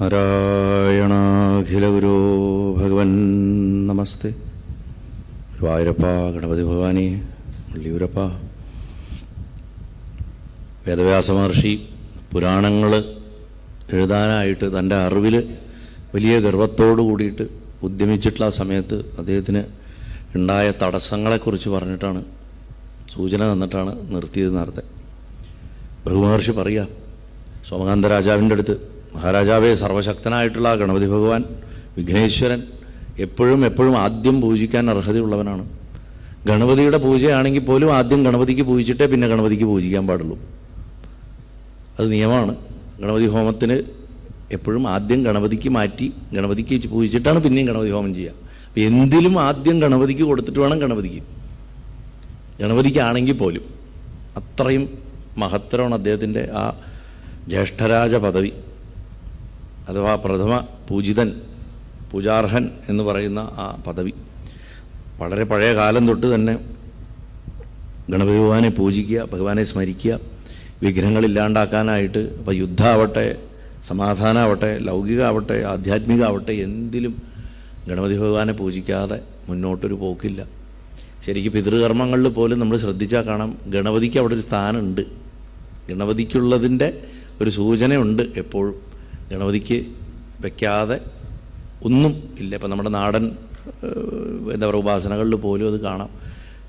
നാരായണാഖിലഗുരോ ഭഗവൻ നമസ്തേ. ഗുരുവായൂരപ്പ, ഗണപതി ഭഗവാനെ, വള്ളിയൂരപ്പ. വേദവ്യാസ മഹർഷി പുരാണങ്ങൾ എഴുതാനായിട്ട് തൻ്റെ അറിവിൽ വലിയ ഗർവത്തോടു കൂടിയിട്ട് ഉദ്യമിച്ചിട്ടുള്ള ആ സമയത്ത് അദ്ദേഹത്തിന് ഉണ്ടായ തടസ്സങ്ങളെക്കുറിച്ച് പറഞ്ഞിട്ടാണ്, സൂചന തന്നിട്ടാണ് നിർത്തിയത് നേരത്തെ. ഭൃഗുമഹർഷി പറയുക, സോമകാന്ത രാജാവിൻ്റെ അടുത്ത്, മഹാരാജാവേ, സർവശക്തനായിട്ടുള്ള ഗണപതി ഭഗവാൻ വിഘ്നേശ്വരൻ എപ്പോഴും ആദ്യം പൂജിക്കാൻ അർഹതയുള്ളവനാണ്. ഗണപതിയുടെ പൂജയാണെങ്കിൽ പോലും ആദ്യം ഗണപതിക്ക് പൂജിച്ചിട്ടേ പിന്നെ ഗണപതിക്ക് പൂജിക്കാൻ പാടുള്ളൂ. അത് നിയമമാണ്. ഗണപതി ഹോമത്തിന് എപ്പോഴും ആദ്യം ഗണപതിക്ക് മാറ്റി ഗണപതിക്ക് പൂജിച്ചിട്ടാണ് പിന്നെയും ഗണപതി ഹോമം ചെയ്യുക. അപ്പം എന്തിലും ആദ്യം ഗണപതിക്ക് കൊടുത്തിട്ട് വേണം ഗണപതിക്കാണെങ്കിൽ പോലും. അത്രയും മഹത്തരമാണ് അദ്ദേഹത്തിൻ്റെ ആ ജ്യേഷ്ഠരാജ പദവി, അഥവാ പ്രഥമ പൂജിതൻ, പൂജാർഹൻ എന്ന് പറയുന്ന ആ പദവി. വളരെ പഴയ കാലം തൊട്ട് തന്നെ ഗണപതി ഭഗവാനെ പൂജിക്കുക, ഭഗവാനെ സ്മരിക്കുക, വിഘ്നങ്ങളില്ലാണ്ടാക്കാനായിട്ട്. അപ്പോൾ യുദ്ധമാവട്ടെ, സമാധാനമാവട്ടെ, ലൗകികമാവട്ടെ, ആധ്യാത്മികമാവട്ടെ, എന്തിലും ഗണപതി ഭഗവാനെ പൂജിക്കാതെ മുന്നോട്ടൊരു പോക്കില്ല. ശരിക്കും പിതൃകർമ്മങ്ങളിൽ പോലും നമ്മൾ ശ്രദ്ധിച്ചാൽ കാണാം, ഗണപതിക്ക് അവിടെ ഒരു സ്ഥാനമുണ്ട്, ഗണപതിക്കുള്ളതിൻ്റെ ഒരു സൂചനയുണ്ട് എപ്പോഴും. ഗണപതിക്ക് വയ്ക്കാതെ ഒന്നും ഇല്ല. ഇപ്പം നമ്മുടെ നാടൻ എന്താ പറയുക, ഉപാസനകളിൽ പോലും അത് കാണാം.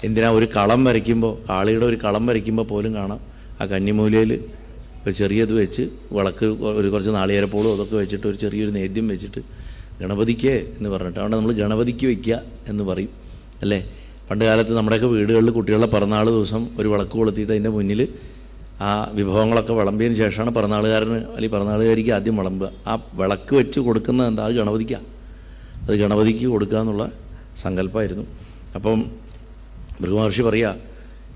എന്തിനാ, ഒരു കളം വരയ്ക്കുമ്പോൾ, കാളിയുടെ ഒരു കളം വരയ്ക്കുമ്പോൾ പോലും കാണാം ആ കന്നിമൂലയിൽ ഒരു ചെറിയത് വെച്ച്, വിളക്ക് കുറച്ച് നാളികേരപ്പോളും അതൊക്കെ വെച്ചിട്ട് ഒരു ചെറിയൊരു നേദ്യം വെച്ചിട്ട് ഗണപതിക്ക് എന്ന് പറഞ്ഞിട്ട്, അതുകൊണ്ട് നമ്മൾ ഗണപതിക്ക് വയ്ക്കുക എന്ന് പറയും അല്ലേ. പണ്ട് കാലത്ത് നമ്മുടെയൊക്കെ വീടുകളിൽ കുട്ടികളുടെ പിറന്നാൾ ദിവസം ഒരു വിളക്ക് കൊളുത്തിയിട്ട് അതിൻ്റെ മുന്നിൽ ആ വിഭവങ്ങളൊക്കെ വിളമ്പിയതിന് ശേഷമാണ് പിറന്നാളുകാരന് അല്ലെങ്കിൽ പിറന്നാളുകാരിക്ക് ആദ്യം വിളമ്പുക. ആ വിളക്ക് വെച്ച് കൊടുക്കുന്നത് എന്താ, അത് ഗണപതിക്കാണ്. അത് ഗണപതിക്ക് കൊടുക്കുക എന്നുള്ള സങ്കല്പമായിരുന്നു. അപ്പം ഭൃഗുമഹർഷി പറയുക,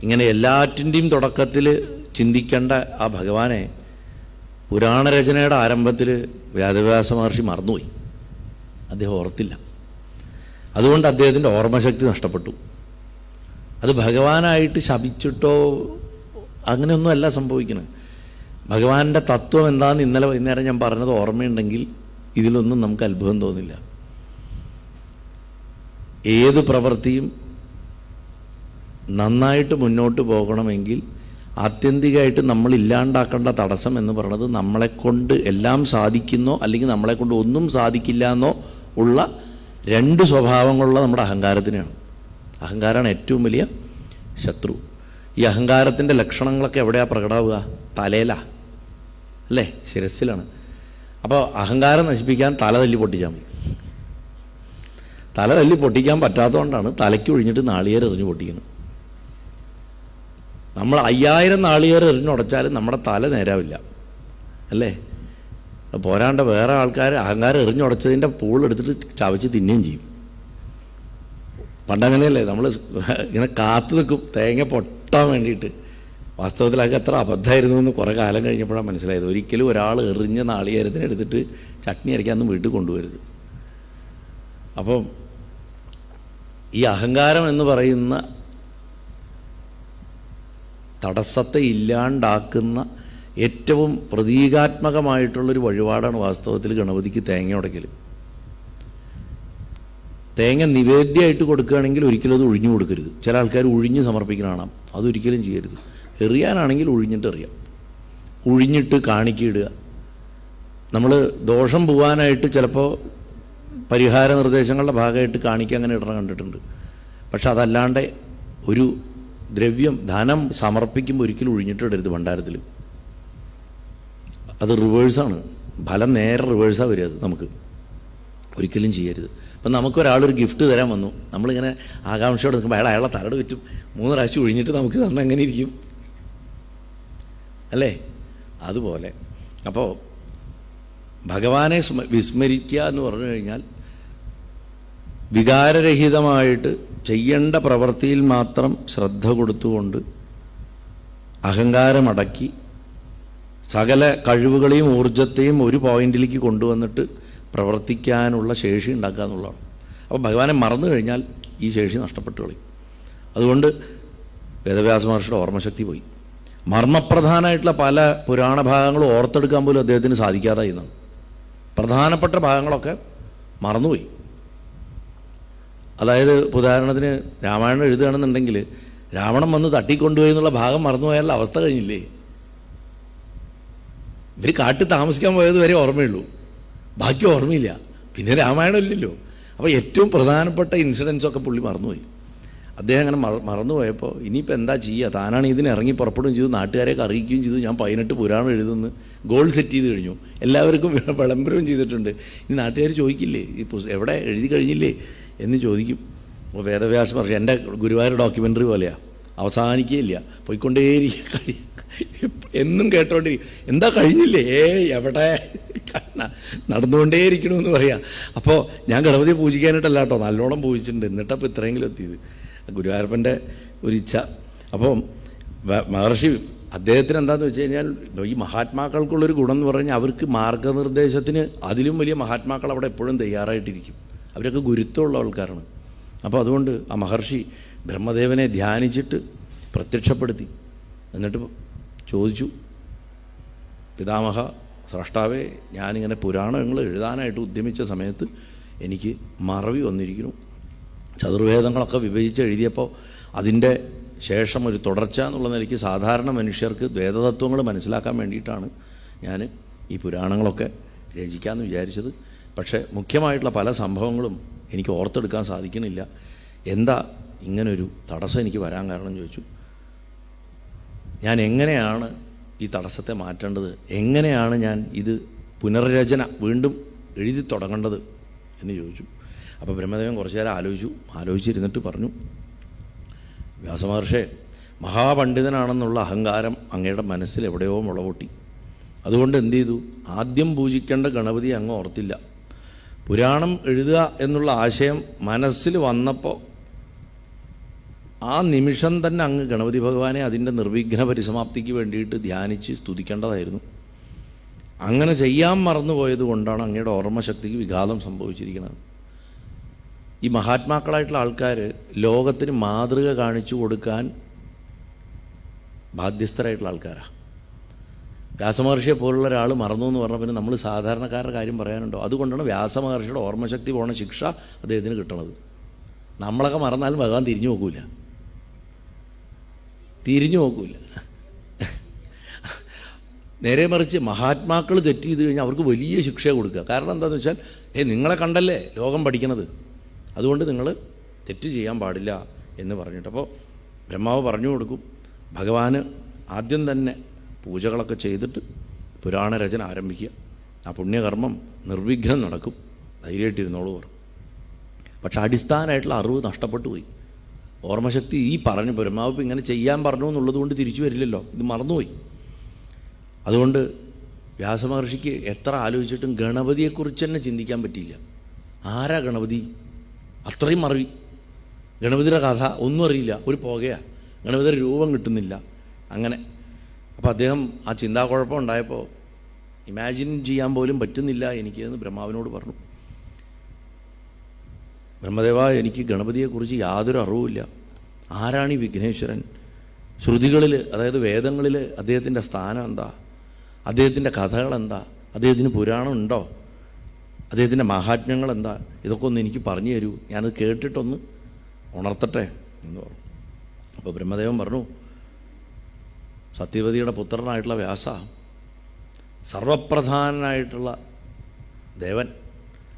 ഇങ്ങനെ എല്ലാറ്റിൻ്റെയും തുടക്കത്തിൽ ചിന്തിക്കേണ്ട ആ ഭഗവാനെ പുരാണരചനയുടെ ആരംഭത്തിൽ വേദവ്യാസ മഹർഷി മറന്നുപോയി, അദ്ദേഹം ഓർത്തില്ല. അതുകൊണ്ട് അദ്ദേഹത്തിൻ്റെ ഓർമ്മശക്തി നഷ്ടപ്പെട്ടു. അത് ഭഗവാനായിട്ട് ശപിച്ചിട്ടോ അങ്ങനെയൊന്നുമല്ല സംഭവിക്കുന്നത്. ഭഗവാന്റെ തത്വം എന്താണെന്ന് ഇന്നലെ വൈകുന്നേരം ഞാൻ പറഞ്ഞത് ഓർമ്മയുണ്ടെങ്കിൽ ഇതിലൊന്നും നമുക്ക് അത്ഭുതം തോന്നില്ല. ഏത് പ്രവൃത്തിയും നന്നായിട്ട് മുന്നോട്ട് പോകണമെങ്കിൽ ആത്യന്തികമായിട്ട് നമ്മൾ ഇല്ലാണ്ടാക്കേണ്ട തടസ്സം എന്ന് പറയുന്നത് നമ്മളെക്കൊണ്ട് എല്ലാം സാധിക്കുന്നോ അല്ലെങ്കിൽ നമ്മളെക്കൊണ്ട് ഒന്നും സാധിക്കില്ല എന്നോ ഉള്ള രണ്ട് സ്വഭാവങ്ങളുള്ള നമ്മുടെ അഹങ്കാരത്തിനാണ്. അഹങ്കാരമാണ് ഏറ്റവും വലിയ ശത്രു. ഈ അഹങ്കാരത്തിൻ്റെ ലക്ഷണങ്ങളൊക്കെ എവിടെയാണ് പ്രകടമാവുക? തലയിലാ അല്ലേ, ശിരസ്സിലാണ്. അപ്പോൾ അഹങ്കാരം നശിപ്പിക്കാൻ തല തല്ലി പൊട്ടിച്ചാൽ മതി. തല തല്ലി പൊട്ടിക്കാൻ പറ്റാത്തതുകൊണ്ടാണ് തലയ്ക്ക് ഒഴിഞ്ഞിട്ട് നാളികേരം എറിഞ്ഞു പൊട്ടിക്കുന്നത്. നമ്മൾ 5000 നാളികേരം എറിഞ്ഞുടച്ചാലും നമ്മുടെ തല നേരാവില്ല അല്ലേ. പോരാണ്ട് വേറെ ആൾക്കാർ അഹങ്കാരം എറിഞ്ഞുടച്ചതിൻ്റെ പൂളെടുത്തിട്ട് ചവച്ച് തിന്നുകയും ചെയ്യും. പണ്ടങ്ങനെയല്ലേ, നമ്മൾ ഇങ്ങനെ കാത്തു നിൽക്കും തേങ്ങ പൊട്ടാൻ വേണ്ടിയിട്ട്. വാസ്തവത്തിൽ അതൊക്കെ എത്ര അബദ്ധമായിരുന്നു എന്ന് കുറേ കാലം കഴിഞ്ഞപ്പോഴാണ് മനസ്സിലായത്. ഒരിക്കലും ഒരാൾ എറിഞ്ഞ നാളികേരത്തിന് എടുത്തിട്ട് ചട്നി അരയ്ക്കാനൊന്നും വീട്ടിൽ കൊണ്ടുവരുത്. അപ്പം ഈ അഹങ്കാരം എന്ന് പറയുന്ന തടസ്സത്തെ ഇല്ലാണ്ടാക്കുന്ന ഏറ്റവും പ്രതീകാത്മകമായിട്ടുള്ളൊരു വഴിപാടാണ് വാസ്തവത്തിൽ ഗണപതിക്ക് തേങ്ങ ഉടയ്ക്കൽ. തേങ്ങ നിവേദ്യമായിട്ട് കൊടുക്കുകയാണെങ്കിൽ ഒരിക്കലും അത് ഒഴിഞ്ഞു കൊടുക്കരുത്. ചില ആൾക്കാർ ഒഴിഞ്ഞ് സമർപ്പിക്കണതാണ്, അതൊരിക്കലും ചെയ്യരുത്. എറിയാനാണെങ്കിൽ ഒഴിഞ്ഞിട്ട് എറിയാം, ഒഴിഞ്ഞിട്ട് കാണിക്കിടുക. നമ്മൾ ദോഷം പോകാനായിട്ട് ചിലപ്പോൾ പരിഹാര നിർദ്ദേശങ്ങളുടെ ഭാഗമായിട്ട് കാണിക്കുക അങ്ങനെ ഇടണം കണ്ടിട്ടുണ്ട്. പക്ഷെ അതല്ലാണ്ട് ഒരു ദ്രവ്യം, ധനം സമർപ്പിക്കുമ്പോൾ ഒരിക്കലും ഒഴിഞ്ഞിട്ടിടരുത് ഭണ്ഡാരത്തിൽ. അത് റിവേഴ്സാണ്, ഫലം നേരെ റിവേഴ്സാണ് വരിക. അത് നമുക്ക് ഒരിക്കലും ചെയ്യരുത്. അപ്പം നമുക്കൊരാളൊരു ഗിഫ്റ്റ് തരാൻ വന്നു, നമ്മളിങ്ങനെ ആകാംക്ഷയോടെ നിൽക്കുമ്പോൾ അയാളെ തലയുടെ ചുറ്റും 3 പ്രാവശ്യം ഒഴിഞ്ഞിട്ട് നമുക്ക് തന്നെ എങ്ങനെ ഇരിക്കും അല്ലേ. അതുപോലെ അപ്പോൾ ഭഗവാനെ വിസ്മരിക്കുക എന്ന് പറഞ്ഞു കഴിഞ്ഞാൽ വികാരരഹിതമായിട്ട് ചെയ്യേണ്ട പ്രവൃത്തിയിൽ മാത്രം ശ്രദ്ധ കൊടുത്തുകൊണ്ട് അഹങ്കാരമടക്കി സകല കഴിവുകളെയും ഊർജത്തെയും ഒരു പോയിന്റിലേക്ക് കൊണ്ടുവന്നിട്ട് പ്രവർത്തിക്കാനുള്ള ശേഷി ഉണ്ടാക്കുക എന്നുള്ളതാണ്. അപ്പോൾ ഭഗവാനെ മറന്നു കഴിഞ്ഞാൽ ഈ ശേഷി നഷ്ടപ്പെട്ടു കളയും. അതുകൊണ്ട് വേദവ്യാസ മഹർഷിയുടെ ഓർമ്മശക്തി പോയി. മർമ്മപ്രധാനമായിട്ടുള്ള പല പുരാണ ഭാഗങ്ങളും ഓർത്തെടുക്കാൻ പോലും അദ്ദേഹത്തിന് സാധിക്കാതായിരുന്നത്. പ്രധാനപ്പെട്ട ഭാഗങ്ങളൊക്കെ മറന്നുപോയി. അതായത് ഉദാഹരണത്തിന് രാമായണം എഴുതുകയാണെന്നുണ്ടെങ്കിൽ രാവണൻ വന്ന് തട്ടിക്കൊണ്ടുപോയി എന്നുള്ള ഭാഗം മറന്നുപോയാലുള്ള അവസ്ഥ കഴിഞ്ഞില്ലേ? ഇവർ കാട്ടിൽ താമസിക്കാൻ പോയത് വരെ ഓർമ്മയുള്ളൂ, ബാക്കി ഓർമ്മയില്ല. പിന്നെ രാമായണം ഇല്ലല്ലോ. അപ്പോൾ ഏറ്റവും പ്രധാനപ്പെട്ട ഇൻസിഡൻസൊക്കെ പുള്ളി മറന്നുപോയി. അദ്ദേഹം അങ്ങനെ മറന്നുപോയപ്പോൾ ഇനിയിപ്പോൾ എന്താ ചെയ്യുക? താനാണ് ഇതിന് ഇറങ്ങി പുറപ്പെടുകയും ചെയ്തു, നാട്ടുകാരെയൊക്കെ അറിയിക്കുകയും ചെയ്തു, ഞാൻ 18 പുരാണം എഴുതുന്നു, ഗോൾ സെറ്റ് ചെയ്ത് കഴിഞ്ഞു, എല്ലാവർക്കും വിളംബരവും ചെയ്തിട്ടുണ്ട്. ഇനി നാട്ടുകാർ ചോദിക്കില്ലേ ഈ എവിടെ എഴുതി കഴിഞ്ഞില്ലേ എന്ന് ചോദിക്കും. അപ്പോൾ വേദവ്യാസ മഹർഷി എൻ്റെ ഗുരുവായൂർ ഡോക്യുമെൻ്ററി പോലെയാണ്, അവസാനിക്കുകയില്ല, പോയിക്കൊണ്ടേയിരിക്കും, എന്നും കേട്ടോണ്ടിരിക്കും. എന്താ കഴിഞ്ഞില്ലേ? എവിടെ നടന്നുകൊണ്ടേയിരിക്കണമെന്ന് പറയാം. അപ്പോൾ ഞാൻ ഗണപതിയെ പൂജിക്കാനായിട്ടല്ല കേട്ടോ, നല്ലോണം പൂജിച്ചിട്ടുണ്ട്, എന്നിട്ടപ്പോൾ ഇത്രയെങ്കിലും എത്തിയത് ഗുരുവായൂരപ്പൻ്റെ ഒരു ഇച്ഛ. അപ്പോൾ മഹർഷി അദ്ദേഹത്തിന് എന്താണെന്ന് വെച്ച് കഴിഞ്ഞാൽ ഈ മഹാത്മാക്കൾക്കുള്ളൊരു ഗുണം എന്ന് പറഞ്ഞാൽ അവർക്ക് മാർഗനിർദ്ദേശത്തിന് അതിലും വലിയ മഹാത്മാക്കൾ അവിടെ എപ്പോഴും തയ്യാറായിട്ടിരിക്കും. അവരൊക്കെ ഗുരുത്വമുള്ള ആൾക്കാരാണ്. അപ്പോൾ അതുകൊണ്ട് ആ മഹർഷി ബ്രഹ്മദേവനെ ധ്യാനിച്ചിട്ട് പ്രത്യക്ഷപ്പെടുത്തി. എന്നിട്ട് ചോദിച്ചു, പിതാമഹ സ്രഷ്ടാവേ, ഞാനിങ്ങനെ പുരാണങ്ങൾ എഴുതാനായിട്ട് ഉദ്യമിച്ച സമയത്ത് എനിക്ക് മറവി വന്നിരിക്കുന്നു. ചതുർവേദങ്ങളൊക്കെ വിഭജിച്ച് എഴുതിയപ്പോൾ അതിൻ്റെ ശേഷം ഒരു തുടർച്ച എന്നുള്ള നിലയ്ക്ക് സാധാരണ മനുഷ്യർക്ക് വേദതത്വങ്ങൾ മനസ്സിലാക്കാൻ വേണ്ടിയിട്ടാണ് ഞാൻ ഈ പുരാണങ്ങളൊക്കെ രചിക്കാമെന്ന് വിചാരിച്ചത്. പക്ഷേ മുഖ്യമായിട്ടുള്ള പല സംഭവങ്ങളും എനിക്ക് ഓർത്തെടുക്കാൻ സാധിക്കണില്ല. എന്താ ഇങ്ങനൊരു തടസ്സം എനിക്ക് വരാൻ കാരണം ചോദിച്ചു. ഞാൻ എങ്ങനെയാണ് ഈ തടസ്സത്തെ മാറ്റേണ്ടത്, എങ്ങനെയാണ് ഞാൻ ഇത് പുനർരചന വീണ്ടും എഴുതി തുടങ്ങേണ്ടത് എന്ന് ചോദിച്ചു. അപ്പോൾ ബ്രഹ്മദേവൻ കുറച്ചു നേരം ആലോചിച്ചിരുന്നിട്ട് പറഞ്ഞു, വ്യാസമഹർഷേ, മഹാപണ്ഡിതനാണെന്നുള്ള അഹങ്കാരം അങ്ങയുടെ മനസ്സിൽ എവിടെയോ മുളപൊട്ടി. അതുകൊണ്ട് എന്ത് ചെയ്തു, ആദ്യം പൂജിക്കേണ്ട ഗണപതി അങ്ങ് ഓർത്തില്ല. പുരാണം എഴുതുക എന്നുള്ള ആശയം മനസ്സിൽ വന്നപ്പോൾ ആ നിമിഷം തന്നെ അങ്ങ് ഗണപതി ഭഗവാനെ അതിൻ്റെ നിർവിഘ്ന പരിസമാപ്തിക്ക് വേണ്ടിയിട്ട് ധ്യാനിച്ച് സ്തുതിക്കേണ്ടതായിരുന്നു. അങ്ങനെ ചെയ്യാൻ മറന്നുപോയത് കൊണ്ടാണ് അങ്ങയുടെ ഓർമ്മശക്തിക്ക് വിഘാതം സംഭവിച്ചിരിക്കുന്നത്. ഈ മഹാത്മാക്കളായിട്ടുള്ള ആൾക്കാർ ലോകത്തിന് മാതൃക കാണിച്ചു കൊടുക്കാൻ ബാധ്യസ്ഥരായിട്ടുള്ള ആൾക്കാരാണ്. വ്യാസമഹർഷിയെ പോലുള്ള ഒരാൾ മറന്നു എന്ന് പറഞ്ഞാൽ പിന്നെ നമ്മൾ സാധാരണക്കാരുടെ കാര്യം പറയാനുണ്ടോ? അതുകൊണ്ടാണ് വ്യാസമഹർഷിയുടെ ഓർമ്മശക്തി പോണ ശിക്ഷ അദ്ദേഹത്തിന് കിട്ടണത്. നമ്മളൊക്കെ മറന്നാലും ഭഗവാൻ തിരിഞ്ഞു നോക്കൂല. നേരെ മറിച്ച് മഹാത്മാക്കൾ തെറ്റ് ചെയ്ത് കഴിഞ്ഞാൽ അവർക്ക് വലിയ ശിക്ഷ കൊടുക്കുക. കാരണം എന്താണെന്ന് വെച്ചാൽ, നിങ്ങളെ കണ്ടല്ലേ ലോകം പഠിക്കണത്, അതുകൊണ്ട് നിങ്ങൾ തെറ്റ് ചെയ്യാൻ പാടില്ല എന്ന് പറഞ്ഞിട്ട്. അപ്പോൾ ബ്രഹ്മാവ് പറഞ്ഞു കൊടുക്കും, ഭഗവാന് ആദ്യം തന്നെ പൂജകളൊക്കെ ചെയ്തിട്ട് പുരാണരചന ആരംഭിക്കുക, ആ പുണ്യകർമ്മം നിർവിഘ്നം നടക്കും, ധൈര്യമായിട്ടിരുന്നോളൂ പറഞ്ഞു. പക്ഷെ അടിസ്ഥാനമായിട്ടുള്ള അറിവ് നഷ്ടപ്പെട്ടു പോയി. ഓർമ്മശക്തി ഈ പറഞ്ഞു ബ്രഹ്മാവ് ഇങ്ങനെ ചെയ്യാൻ പറഞ്ഞു എന്നുള്ളത് കൊണ്ട് തിരിച്ചു വരില്ലല്ലോ, ഇത് മറന്നുപോയി. അതുകൊണ്ട് വ്യാസമഹർഷിക്ക് എത്ര ആലോചിച്ചിട്ടും ഗണപതിയെക്കുറിച്ച് തന്നെ ചിന്തിക്കാൻ പറ്റിയില്ല. ആരാ ഗണപതി? അത്രയും മറവി. ഗണപതിയുടെ കഥ ഒന്നും അറിയില്ല, ഒരു പുകയാണ്, ഗണപതിയുടെ രൂപം കിട്ടുന്നില്ല. അങ്ങനെ അപ്പോൾ അദ്ദേഹം ആ ചിന്താക്കുഴപ്പം ഉണ്ടായപ്പോൾ ഇമാജിൻ ചെയ്യാൻ പോലും പറ്റുന്നില്ല എനിക്ക് എന്ന് ബ്രഹ്മാവിനോട് പറഞ്ഞു. ബ്രഹ്മദേവ, എനിക്ക് ഗണപതിയെക്കുറിച്ച് യാതൊരു അറിവുമില്ല. ആരാണ് ഈ വിഘ്നേശ്വരൻ? ശ്രുതികളിൽ, അതായത് വേദങ്ങളിൽ അദ്ദേഹത്തിൻ്റെ സ്ഥാനം എന്താ? അദ്ദേഹത്തിൻ്റെ കഥകളെന്താ? അദ്ദേഹത്തിന് പുരാണം ഉണ്ടോ? അദ്ദേഹത്തിൻ്റെ മഹാത്മ്യങ്ങൾ എന്താ? ഇതൊക്കെ ഒന്ന് എനിക്ക് പറഞ്ഞു തരൂ, ഞാനത് കേട്ടിട്ടൊന്ന് ഉണർത്തട്ടെ എന്ന് പറഞ്ഞു. അപ്പോൾ ബ്രഹ്മദേവൻ പറഞ്ഞു, സത്യവതിയുടെ പുത്രനായിട്ടുള്ള വ്യാസ, സർവപ്രധാനനായിട്ടുള്ള ദേവൻ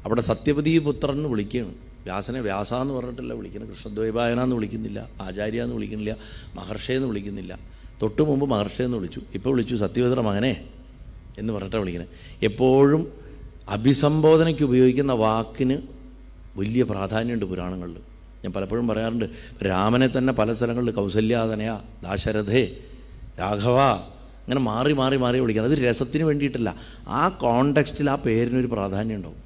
അവിടെ സത്യവതി പുത്രൻ എന്ന് വിളിക്കുകയാണ്. വ്യാസനെ വ്യാസ എന്ന് പറഞ്ഞിട്ടല്ല വിളിക്കുന്നത്, കൃഷ്ണദ്വൈപായന എന്ന് വിളിക്കുന്നില്ല, ആചാര്യ എന്ന് വിളിക്കുന്നില്ല, മഹർഷയെന്ന് വിളിക്കുന്നില്ല. തൊട്ടു മുമ്പ് മഹർഷയെന്ന് വിളിച്ചു, ഇപ്പോൾ വിളിച്ചു സത്യവതിയുടെ മകനെ എന്ന് പറഞ്ഞിട്ടാണ് വിളിക്കുന്നത്. എപ്പോഴും അഭിസംബോധനയ്ക്ക് ഉപയോഗിക്കുന്ന വാക്കിന് വലിയ പ്രാധാന്യമുണ്ട് പുരാണങ്ങളിൽ. ഞാൻ പലപ്പോഴും പറയാറുണ്ട്, രാമനെ തന്നെ പല സ്ഥലങ്ങളിൽ കൗസല്യാതനയ, ദാശരഥേ, രാഘവ, അങ്ങനെ മാറി മാറി മാറി വിളിക്കണം. അത് രസത്തിന് വേണ്ടിയിട്ടല്ല, ആ കോണ്ടെക്സ്റ്റിൽ ആ പേരിനൊരു പ്രാധാന്യം ഉണ്ടാവും.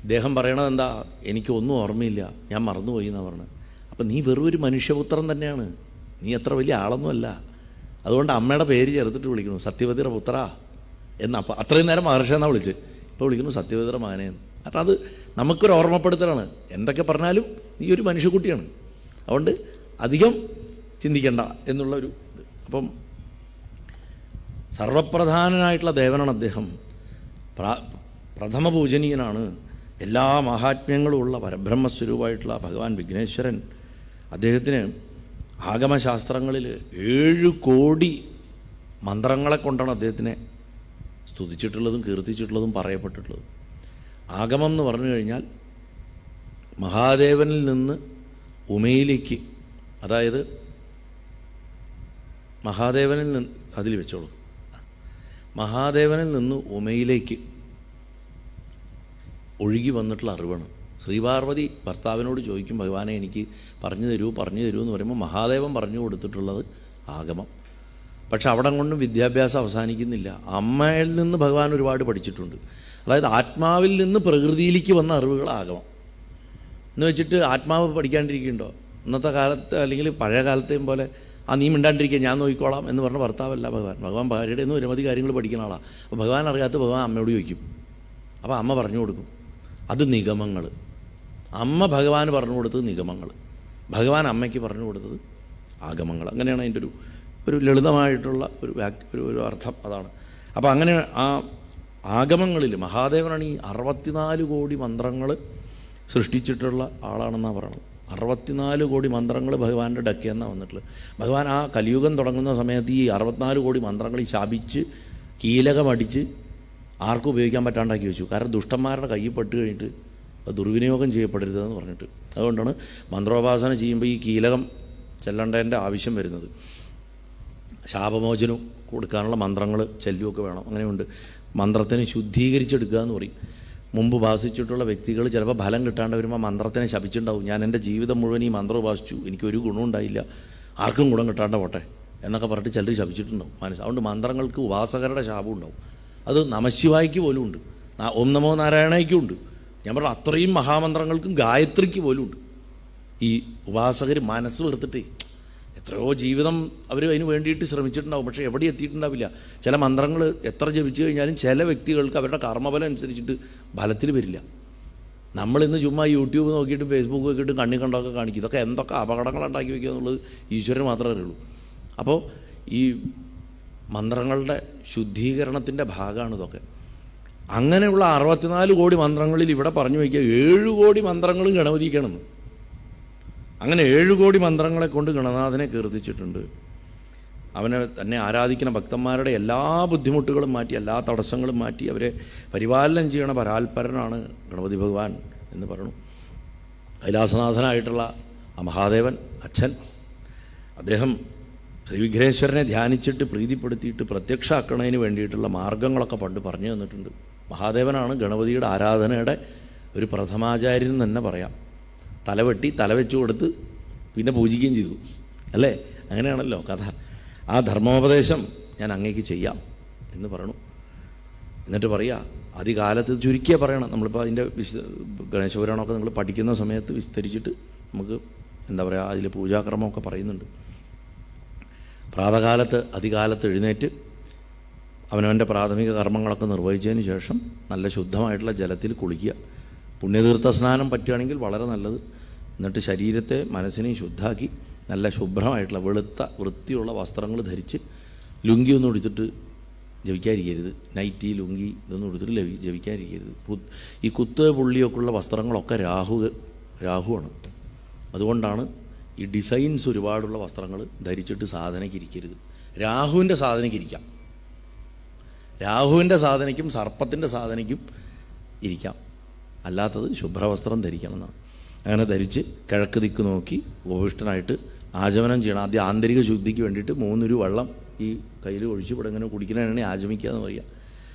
ഇദ്ദേഹം പറയണത് എന്താ? എനിക്കൊന്നും ഓർമ്മയില്ല, ഞാൻ മറന്നുപോയി എന്നാണ് പറഞ്ഞത്. അപ്പം നീ വെറും ഒരു മനുഷ്യപുത്രൻ തന്നെയാണ്, നീ അത്ര വലിയ ആളൊന്നുമല്ല. അതുകൊണ്ട് അമ്മയുടെ പേര് ചേർത്തിട്ട് വിളിക്കുന്നു, സത്യവതിയുടെ പുത്ര എന്ന്. അപ്പം അത്രയും നേരം മഹർഷി എന്നാണ് വിളിച്ച്, ഇപ്പോൾ വിളിക്കുന്നു സത്യവതിയുടെ മകനെ. കാരണം അത് നമുക്കൊരു ഓർമ്മപ്പെടുത്തലാണ്. എന്തൊക്കെ പറഞ്ഞാലും നീ ഒരു മനുഷ്യക്കുട്ടിയാണ്, അതുകൊണ്ട് അധികം ചിന്തിക്കണ്ട എന്നുള്ളൊരു ഇത്. അപ്പം സർവപ്രധാനനായിട്ടുള്ള ദേവനാണ് അദ്ദേഹം. പ്രഥമ പൂജനീയനാണ്. എല്ലാ മഹാത്മ്യങ്ങളുമുള്ള പരബ്രഹ്മസ്വരൂപമായിട്ടുള്ള ഭഗവാൻ വിഘ്നേശ്വരൻ. അദ്ദേഹത്തിന് ആഗമശാസ്ത്രങ്ങളിൽ 7 കോടി മന്ത്രങ്ങളെ കൊണ്ടാണ് അദ്ദേഹത്തിനെ സ്തുതിച്ചിട്ടുള്ളതും കീർത്തിച്ചിട്ടുള്ളതും പറയപ്പെട്ടിട്ടുള്ളതും. ആഗമം എന്ന് പറഞ്ഞു കഴിഞ്ഞാൽ മഹാദേവനിൽ നിന്ന് ഉമയിലേക്ക്, അതായത് മഹാദേവനിൽ നിന്ന്, അതിൽ വെച്ചോളൂ, മഹാദേവനിൽ നിന്ന് ഉമയിലേക്ക് ഒഴുകി വന്നിട്ടുള്ള അറിവാണ്. ശ്രീപാർവതി ഭർത്താവിനോട് ചോദിക്കും, ഭഗവാനെ എനിക്ക് പറഞ്ഞു തരൂ എന്ന് പറയുമ്പോൾ മഹാദേവൻ പറഞ്ഞു കൊടുത്തിട്ടുള്ളത് ആഗമം. പക്ഷെ അവിടെ കൊണ്ടും വിദ്യാഭ്യാസം അവസാനിക്കുന്നില്ല. അമ്മയിൽ നിന്ന് ഭഗവാൻ ഒരുപാട് പഠിച്ചിട്ടുണ്ട്. അതായത് ആത്മാവിൽ നിന്ന് പ്രകൃതിയിലേക്ക് വന്ന അറിവുകൾ ആഗമം എന്ന് വെച്ചിട്ട് ആത്മാവ് പഠിക്കാണ്ടിരിക്കുന്നുണ്ടോ? ഇന്നത്തെ കാലത്ത് അല്ലെങ്കിൽ പഴയ കാലത്തെയും പോലെ നീ മിണ്ടാണ്ടിരിക്കുക ഞാൻ നോക്കിക്കോളാം എന്ന് പറഞ്ഞ ഭർത്താവല്ല ഭഗവാൻ. ഭഗവാൻ ഭാര്യയുടെ നിന്ന് ഒരുമതി കാര്യങ്ങൾ പഠിക്കുന്ന ആളാണ്. അപ്പോൾ ഭഗവാൻ അറിയാത്ത ഭഗവാൻ അമ്മയോട് ചോദിക്കും. അപ്പോൾ അമ്മ പറഞ്ഞു കൊടുക്കും. അത് നിഗമങ്ങൾ. അമ്മ ഭഗവാന് പറഞ്ഞു കൊടുത്തത് നിഗമങ്ങൾ, ഭഗവാൻ അമ്മയ്ക്ക് പറഞ്ഞു കൊടുത്തത് ആഗമങ്ങൾ. അങ്ങനെയാണ് അതിൻ്റെ ഒരു ലളിതമായിട്ടുള്ള ഒരു അർത്ഥം അതാണ്. അപ്പോൾ അങ്ങനെ ആ ആഗമങ്ങളിൽ മഹാദേവനാണ് ഈ 64 കോടി മന്ത്രങ്ങൾ സൃഷ്ടിച്ചിട്ടുള്ള ആളാണെന്നാണ് പറയുന്നത്. 64 കോടി മന്ത്രങ്ങൾ ഭഗവാന്റെ ഡക്കെന്നാണ് വന്നിട്ടുള്ളത്. ഭഗവാൻ ആ കലിയുഗം തുടങ്ങുന്ന സമയത്ത് ഈ 64 കോടി മന്ത്രങ്ങൾ ശാപിച്ച് കീലകമടിച്ച് ആർക്കും ഉപയോഗിക്കാൻ പറ്റാണ്ടാക്കി വെച്ചു. കാരണം ദുഷ്ടന്മാരുടെ കയ്യിൽ പെട്ട് കഴിഞ്ഞിട്ട് ദുർവിനിയോഗം ചെയ്യപ്പെടരുതെന്ന് പറഞ്ഞിട്ട്. അതുകൊണ്ടാണ് മന്ത്രോപാസന ചെയ്യുമ്പോൾ ഈ കീലകം ചെല്ലേണ്ടതിൻ്റെ ആവശ്യം വരുന്നത്. ശാപമോചനം കൊടുക്കാനുള്ള മന്ത്രങ്ങൾ ചെല്ലുമൊക്കെ വേണം. അങ്ങനെയുണ്ട്. മന്ത്രത്തിനെ ശുദ്ധീകരിച്ചെടുക്കുക എന്ന് പറയും. മുമ്പ് ഉപാസിച്ചിട്ടുള്ള വ്യക്തികൾ ചിലപ്പോൾ ഫലം കിട്ടാണ്ട് വരുമ്പോൾ മന്ത്രത്തിനെ ശപിച്ചിട്ടുണ്ടാവും. ഞാൻ എൻ്റെ ജീവിതം മുഴുവൻ ഈ മന്ത്രം ഉപാസിച്ചു, എനിക്കൊരു ഗുണം ഉണ്ടായില്ല, ആർക്കും ഗുണം കിട്ടാണ്ട് പോട്ടെ എന്നൊക്കെ പറഞ്ഞിട്ട് ചിലർ ശപിച്ചിട്ടുണ്ടാവും മനസ്സ്. അതുകൊണ്ട് മന്ത്രങ്ങൾക്ക് ഉപാസകരുടെ ശാപം ഉണ്ടാവും. അത് നമശിവായ്ക്ക് പോലും ഉണ്ട്, ഓം നമോ നാരായണയ്ക്കും ഉണ്ട്. ഞാൻ പറഞ്ഞ അത്രയും മഹാമന്ത്രങ്ങൾക്കും ഗായത്രിക്ക് പോലും ഉണ്ട്. ഈ ഉപാസകർ മനസ്സ് വെറുത്തിട്ടേ എത്രയോ ജീവിതം അവർ അതിന് വേണ്ടിയിട്ട് ശ്രമിച്ചിട്ടുണ്ടാവും. പക്ഷേ എവിടെ എത്തിയിട്ടുണ്ടാവില്ല. ചില മന്ത്രങ്ങൾ എത്ര ജപിച്ചു കഴിഞ്ഞാലും ചില വ്യക്തികൾക്ക് അവരുടെ കർമ്മഫലം അനുസരിച്ചിട്ട് ഫലത്തിൽ വരില്ല. നമ്മളിന്ന് ചുമ്മാ യൂട്യൂബ് നോക്കിയിട്ടും ഫേസ്ബുക്ക് നോക്കിയിട്ടും കണ്ണി കണ്ടൊക്കെ കാണിക്കും. ഇതൊക്കെ എന്തൊക്കെ അപകടങ്ങൾ ഉണ്ടാക്കി വയ്ക്കുക എന്നുള്ളത് ഈശ്വരന് മാത്രമേ അറിയുള്ളൂ. അപ്പോൾ ഈ മന്ത്രങ്ങളുടെ ശുദ്ധീകരണത്തിൻ്റെ ഭാഗമാണ് ഇതൊക്കെ. അങ്ങനെയുള്ള 64 കോടി മന്ത്രങ്ങളിൽ ഇവിടെ പറഞ്ഞു വയ്ക്കുക 7 കോടി മന്ത്രങ്ങളും ഗണപതിക്കണമെന്ന്. അങ്ങനെ 7 കോടി മന്ത്രങ്ങളെ കൊണ്ട് ഗണനാഥനെ കീർത്തിച്ചിട്ടുണ്ട്. അവനെ തന്നെ ആരാധിക്കുന്ന ഭക്തന്മാരുടെ എല്ലാ ബുദ്ധിമുട്ടുകളും മാറ്റി, എല്ലാ തടസ്സങ്ങളും മാറ്റി അവരെ പരിപാലനം ചെയ്യണ പരാൽപരനാണ് ഗണപതി ഭഗവാൻ എന്ന് പറഞ്ഞു. കൈലാസനാഥനായിട്ടുള്ള ആ മഹാദേവൻ അച്ഛൻ, അദ്ദേഹം ശ്രീവിഘ്നേശ്വരനെ ധ്യാനിച്ചിട്ട് പ്രീതിപ്പെടുത്തിയിട്ട് പ്രത്യക്ഷമാക്കണതിന് വേണ്ടിയിട്ടുള്ള മാർഗങ്ങളൊക്കെ പണ്ട് പറഞ്ഞു തന്നിട്ടുണ്ട്. മഹാദേവനാണ് ഗണപതിയുടെ ആരാധനയുടെ ഒരു പ്രഥമാചാര്യൻ തന്നെ പറയാം. തലവെട്ടി തലവെച്ചു കൊടുത്ത് പിന്നെ പൂജിക്കുകയും ചെയ്തു, അല്ലേ? അങ്ങനെയാണല്ലോ കഥ. ആ ധർമ്മോപദേശം ഞാൻ അങ്ങേക്ക് ചെയ്യാം എന്ന് പറയണു. എന്നിട്ട് പറയുക, ആദ്യകാലത്ത് ചുരുക്കിയാൽ പറയണം. നമ്മളിപ്പോൾ അതിൻ്റെ ഗണേശപുരാണമൊക്കെ നിങ്ങൾ പഠിക്കുന്ന സമയത്ത് വിസ്തരിച്ചിട്ട് നമുക്ക് എന്താ പറയുക, അതിൽ പൂജാക്രമമൊക്കെ പറയുന്നുണ്ട്. പ്രാതകാലത്ത് അതികാലത്ത് എഴുന്നേറ്റ് അവനവൻ്റെ പ്രാഥമിക കർമ്മങ്ങളൊക്കെ നിർവഹിച്ചതിന് ശേഷം നല്ല ശുദ്ധമായിട്ടുള്ള ജലത്തിൽ കുളിക്കുക. പുണ്യതീർത്ഥ സ്നാനം പറ്റുകയാണെങ്കിൽ വളരെ നല്ലത്. എന്നിട്ട് ശരീരത്തെ മനസ്സിനെയും ശുദ്ധാക്കി നല്ല ശുഭ്രമായിട്ടുള്ള വെളുത്ത വൃത്തിയുള്ള വസ്ത്രങ്ങൾ ധരിച്ച്, ലുങ്കിയൊന്നും എടുത്തിട്ട് ജപിക്കാതിരിക്കരുത്. നൈറ്റി ലുങ്കി ഇതൊന്നും എടുത്തിട്ട് ജപിക്കാതിരിക്കരുത്. ഈ കുത്ത് പുള്ളിയൊക്കെ ഉള്ള വസ്ത്രങ്ങളൊക്കെ രാഹുവാണ്. അതുകൊണ്ടാണ് ഈ ഡിസൈൻസ് ഒരുപാടുള്ള വസ്ത്രങ്ങൾ ധരിച്ചിട്ട് സാധനയ്ക്ക് ഇരിക്കരുത്. രാഹുവിൻ്റെ സാധനയ്ക്ക് ഇരിക്കാം, രാഹുവിൻ്റെ സാധനയ്ക്കും സർപ്പത്തിൻ്റെ സാധനയ്ക്കും ഇരിക്കാം. അല്ലാത്തത് ശുഭ്രവസ്ത്രം ധരിക്കണം എന്നാണ്. അങ്ങനെ ധരിച്ച് കിഴക്ക് ദിക്ക് നോക്കി ഉപവിഷ്ടനായിട്ട് ആചമനം ചെയ്യണം. ആദ്യം ആന്തരിക ശുദ്ധിക്ക് വേണ്ടിയിട്ട് 3 വെള്ളം ഈ കയ്യിൽ ഒഴിച്ച് ഇവിടെ ഇങ്ങനെ കുടിക്കുന്നതിനാണ് ആചമിക്കുക എന്ന് പറയുക.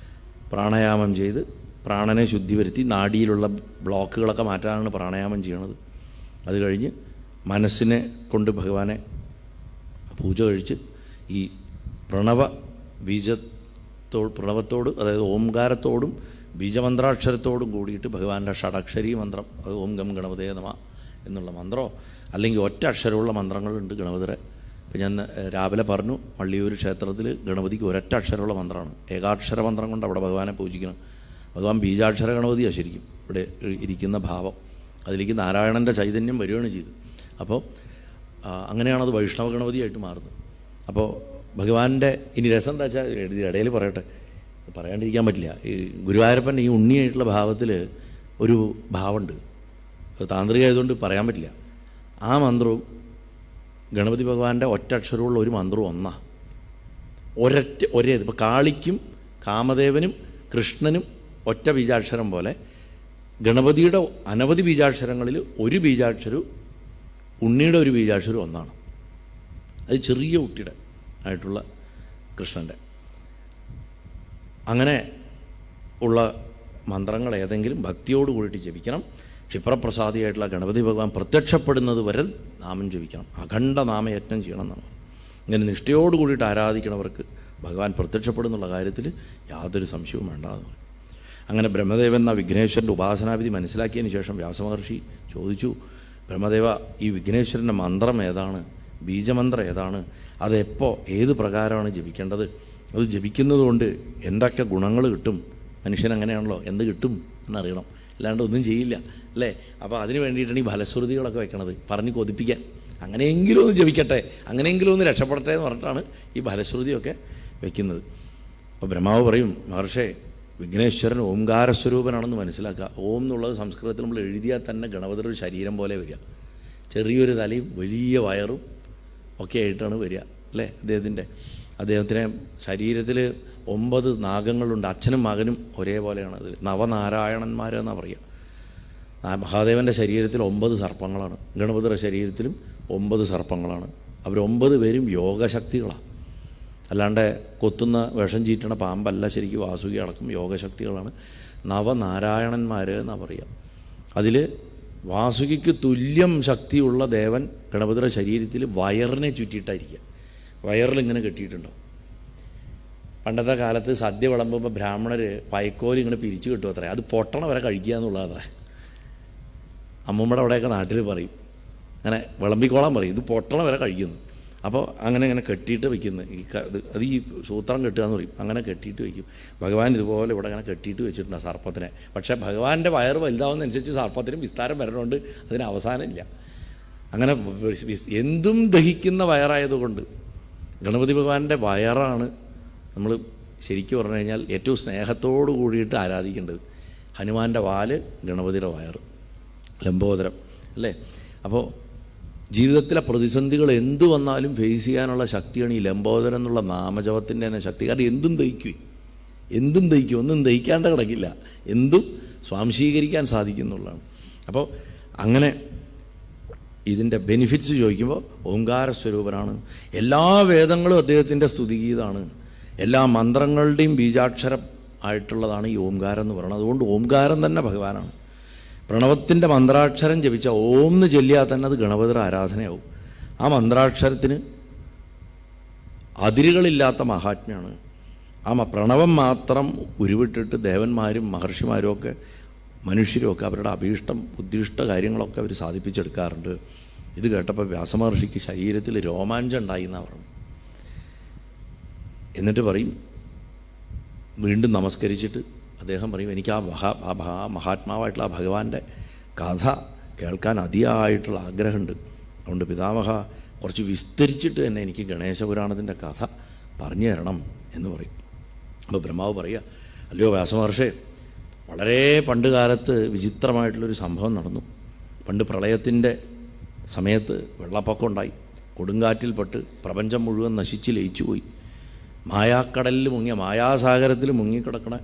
പ്രാണായാമം ചെയ്ത് പ്രാണനെ ശുദ്ധി വരുത്തി നാഡിയിലുള്ള ബ്ലോക്കുകളൊക്കെ മാറ്റാനാണ് പ്രാണായാമം ചെയ്യണത്. അത് കഴിഞ്ഞ് മനസ്സിനെ കൊണ്ട് ഭഗവാനെ പൂജ കഴിച്ച് ഈ പ്രണവത്തോട് അതായത് ഓംകാരത്തോടും ബീജമന്ത്രാക്ഷരത്തോടും കൂടിയിട്ട് ഭഗവാന്റെ ഷഡക്ഷരി മന്ത്രം, അത് ഓം ഗം ഗണപതേ നമഃ എന്നുള്ള മന്ത്രമോ അല്ലെങ്കിൽ ഒറ്റ അക്ഷരമുള്ള മന്ത്രങ്ങളുണ്ട് ഗണപതിരെ. ഇപ്പം ഞാൻ രാവിലെ പറഞ്ഞു, വള്ളിയൂർ ക്ഷേത്രത്തിൽ ഗണപതിക്ക് ഒരൊറ്റ അക്ഷരമുള്ള മന്ത്രമാണ്. ഏകാക്ഷര മന്ത്രം കൊണ്ട് അവിടെ ഭഗവാനെ പൂജിക്കണം. ഭഗവാൻ ബീജാക്ഷര ഗണപതിയാണ് ശരിക്കും ഇവിടെ ഇരിക്കുന്ന ഭാവം. അതിലേക്ക് നാരായണൻ്റെ ചൈതന്യം വരികയാണ് ചെയ്തത്. അപ്പോൾ അങ്ങനെയാണത് വൈഷ്ണവ ഗണപതിയായിട്ട് മാറുന്നത്. അപ്പോൾ ഭഗവാന്റെ ഇനി രസം എന്താ വെച്ചാൽ ഇടയിൽ പറയട്ടെ, പറയാണ്ടിരിക്കാൻ പറ്റില്ല. ഈ ഗുരുവായൂരപ്പൻ ഈ ഉണ്ണിയായിട്ടുള്ള ഭാവത്തിൽ ഒരു ഭാവമുണ്ട്, അത് താന്ത്രികമായതുകൊണ്ട് പറയാൻ പറ്റില്ല. ആ മന്ത്രവും ഗണപതി ഭഗവാന്റെ ഒറ്റ അക്ഷരമുള്ള ഒരു മന്ത്രവും ഒന്നാ, ഒരേ. ഇപ്പോൾ കാളിക്കും കാമദേവനും കൃഷ്ണനും ഒറ്റ ബീജാക്ഷരം പോലെ ഗണപതിയുടെ അനവധി ബീജാക്ഷരങ്ങളിൽ ഒരു ബീജാക്ഷരവും ഉണ്ണിയുടെ ഒരു ബീജാക്ഷരവും ഒന്നാണ്. അത് ചെറിയ കുട്ടിയുടെ ആയിട്ടുള്ള കൃഷ്ണൻ്റെ. അങ്ങനെ ഉള്ള മന്ത്രങ്ങൾ ഏതെങ്കിലും ഭക്തിയോട് കൂടിയിട്ട് ജപിക്കണം. ക്ഷിപ്രപ്രസാദിയായിട്ടുള്ള ഗണപതി ഭഗവാൻ പ്രത്യക്ഷപ്പെടുന്നത് വരെ നാമം ജപിക്കണം, അഖണ്ഡ നാമയജ്ഞം ചെയ്യണം എന്നാണ്. ഇങ്ങനെ നിഷ്ഠയോട് കൂടിയിട്ട് ആരാധിക്കണവർക്ക് ഭഗവാൻ പ്രത്യക്ഷപ്പെടുന്നുള്ള കാര്യത്തിൽ യാതൊരു സംശയവും വേണ്ടാന്ന് പറയും. അങ്ങനെ ബ്രഹ്മദേവൻ എന്ന വിഘ്നേശ്വരൻ്റെ ഉപാസനാവിധി മനസ്സിലാക്കിയതിന് ശേഷം വ്യാസമഹർഷി ചോദിച്ചു, ബ്രഹ്മദേവ, ഈ വിഘ്നേശ്വരൻ്റെ മന്ത്രം ഏതാണ്, ബീജമന്ത്രം ഏതാണ്, അതെപ്പോൾ ഏത് പ്രകാരമാണ് ജപിക്കേണ്ടത്, അത് ജപിക്കുന്നത് കൊണ്ട് എന്തൊക്കെ ഗുണങ്ങൾ കിട്ടും, മനുഷ്യനങ്ങനെയാണല്ലോ, എന്ത് കിട്ടും എന്നറിയണം, അല്ലാണ്ട് ഒന്നും ചെയ്യില്ല അല്ലേ. അപ്പോൾ അതിന് വേണ്ടിയിട്ടാണ് ഈ ഫലശ്രുതികളൊക്കെ വെക്കണത്, പറഞ്ഞ് കൊതിപ്പിക്കാൻ. അങ്ങനെയെങ്കിലും ഒന്ന് ജപിക്കട്ടെ, അങ്ങനെയെങ്കിലും ഒന്ന് രക്ഷപ്പെടട്ടെ എന്ന് പറഞ്ഞിട്ടാണ് ഈ ഫലശ്രുതിയൊക്കെ വെക്കുന്നത്. അപ്പോൾ ബ്രഹ്മാവ് പറയും, മഹർഷേ, വിഘ്നേശ്വരൻ ഓംകാരസ്വരൂപനാണെന്ന് മനസ്സിലാക്കുക. ഓം എന്നുള്ളത് സംസ്കൃതത്തിൽ നമ്മൾ എഴുതിയാൽ തന്നെ ഗണപതിയുടെ ഒരു ശരീരം പോലെ വരിക, ചെറിയൊരു തലയും വലിയ വയറും ഒക്കെ ആയിട്ടാണ് വരിക അല്ലേ. അദ്ദേഹത്തിന് ശരീരത്തിൽ 9 നാഗങ്ങളുണ്ട്. അച്ഛനും മകനും ഒരേപോലെയാണ്. അത് നവനാരായണന്മാരെന്നാണ് പറയുക. മഹാദേവൻ്റെ ശരീരത്തിൽ 9 സർപ്പങ്ങളാണ്, ഗണപതിയുടെ ശരീരത്തിലും 9 സർപ്പങ്ങളാണ്. അവർ 9 പേരും യോഗശക്തികളാണ്, അല്ലാണ്ട് കൊത്തുന്ന വിഷം ചീറ്റണ പാമ്പല്ല. ശരിക്കും വാസുകി അടക്കം യോഗശക്തികളാണ്. നവനാരായണന്മാർ എന്നാണ് പറയുക. അതിൽ വാസുകിക്ക് തുല്യം ശക്തിയുള്ള ദേവൻ ഗണപതിയുടെ ശരീരത്തിൽ വയറിനെ ചുറ്റിയിട്ടായിരിക്കുക, വയറിലിങ്ങനെ കെട്ടിയിട്ടുണ്ടാവും. പണ്ടത്തെ കാലത്ത് സദ്യ വിളമ്പുമ്പോൾ ബ്രാഹ്മണർ പൈക്കോല് ഇങ്ങനെ പിരിച്ചു കിട്ടും അത്രേ, അത് പൊട്ടണ വരെ കഴിക്കുക എന്നുള്ളതത്രേ. അമ്മൂമ്മയുടെ അവിടെയൊക്കെ നാട്ടിൽ പറയും, അങ്ങനെ വിളമ്പിക്കോളാൻ പറയും, ഇത് പൊട്ടണ വരെ കഴിക്കുന്നു. അപ്പോൾ അങ്ങനെ കെട്ടിയിട്ട് വയ്ക്കുന്നത്, അത് ഈ സൂത്രം കെട്ടുക എന്ന് പറയും. അങ്ങനെ കെട്ടിയിട്ട് വയ്ക്കും. ഭഗവാൻ ഇതുപോലെ ഇവിടെ അങ്ങനെ കെട്ടിയിട്ട് വെച്ചിട്ടുണ്ട് ആ സർപ്പത്തിനെ. പക്ഷേ ഭഗവാന്റെ വയറ് വലുതാവുന്നതനുസരിച്ച് സർപ്പത്തിനും വിസ്താരം വരണമുണ്ട്, അതിന് അവസാനമില്ല. അങ്ങനെ എന്തും ദഹിക്കുന്ന വയറായതുകൊണ്ട് ഗണപതി ഭഗവാന്റെ വയറാണ് നമ്മൾ ശരിക്കും പറഞ്ഞു കഴിഞ്ഞാൽ ഏറ്റവും സ്നേഹത്തോടു കൂടിയിട്ട് ആരാധിക്കേണ്ടത്. ഹനുമാൻ്റെ വാല്, ഗണപതിയുടെ വയറ്, ലംബോദരം അല്ലേ. അപ്പോൾ ജീവിതത്തിലെ പ്രതിസന്ധികൾ എന്തു വന്നാലും ഫേസ് ചെയ്യാനുള്ള ശക്തിയാണ് ഈ ലംബോദരം എന്നുള്ള നാമജപത്തിൻ്റെ തന്നെ ശക്തി. കാരണം എന്തും ദഹിക്കും, ഒന്നും ദഹിക്കാണ്ട് കിടക്കില്ല, എന്തും സ്വാംശീകരിക്കാൻ സാധിക്കുന്നുള്ളതാണ്. അപ്പോൾ അങ്ങനെ ഇതിൻ്റെ ബെനിഫിറ്റ്സ് ചോദിക്കുമ്പോൾ ഓംകാരസ്വരൂപനാണ്. എല്ലാ വേദങ്ങളും അദ്ദേഹത്തിൻ്റെ സ്തുതിഗീതാണ്, എല്ലാ മന്ത്രങ്ങളുടെയും ബീജാക്ഷരം ആയിട്ടുള്ളതാണ് ഈ ഓംകാരം എന്ന് പറയുന്നത്. അതുകൊണ്ട് ഓംകാരം തന്നെ ഭഗവാനാണ്. പ്രണവത്തിൻ്റെ മന്ത്രാക്ഷരം ജപിച്ച ഓം എന്ന് ചൊല്ലിയാൽ തന്നെ അത് ഗണപതിയുടെ ആരാധനയാവും. ആ മന്ത്രാക്ഷരത്തിന് അതിരുകളില്ലാത്ത മഹാത്മ്യമാണ്. ആ പ്രണവം മാത്രം ഉരുവിട്ടിട്ട് ദേവന്മാരും മഹർഷിമാരും ഒക്കെ മനുഷ്യരുമൊക്കെ അവരുടെ അഭീഷ്ടം ബുദ്ധിഷ്ട കാര്യങ്ങളൊക്കെ അവർ സാധിപ്പിച്ചെടുക്കാറുണ്ട്. ഇത് കേട്ടപ്പോൾ വ്യാസമഹർഷിക്ക് ശരീരത്തിൽ രോമാഞ്ചം ഉണ്ടായി എന്നാണ് പറഞ്ഞു. എന്നിട്ട് പറയും, വീണ്ടും നമസ്കരിച്ചിട്ട് അദ്ദേഹം പറയും, എനിക്ക് ആ മഹാത്മാവായിട്ടുള്ള ആ ഭഗവാന്റെ കഥ കേൾക്കാൻ അതിയായിട്ടുള്ള ആഗ്രഹമുണ്ട്. അതുകൊണ്ട് പിതാമഹ കുറച്ച് വിസ്തരിച്ചിട്ട് തന്നെ എനിക്ക് ഗണേശപുരാണത്തിൻ്റെ കഥ പറഞ്ഞു തരണം എന്ന് പറയും. അപ്പോൾ ബ്രഹ്മാവ് പറയുക, അല്ലയോ വ്യാസമഹർഷേ, വളരെ പണ്ട് കാലത്ത് വിചിത്രമായിട്ടുള്ളൊരു സംഭവം നടന്നു. പണ്ട് പ്രളയത്തിൻ്റെ സമയത്ത് വെള്ളപ്പൊക്കം ഉണ്ടായി. കൊടുങ്കാറ്റിൽപ്പെട്ട് പ്രപഞ്ചം മുഴുവൻ നശിച്ച് ലയിച്ചുപോയി. മായാക്കടലിൽ മുങ്ങിയ, മായാസാഗരത്തിൽ മുങ്ങിക്കിടക്കണ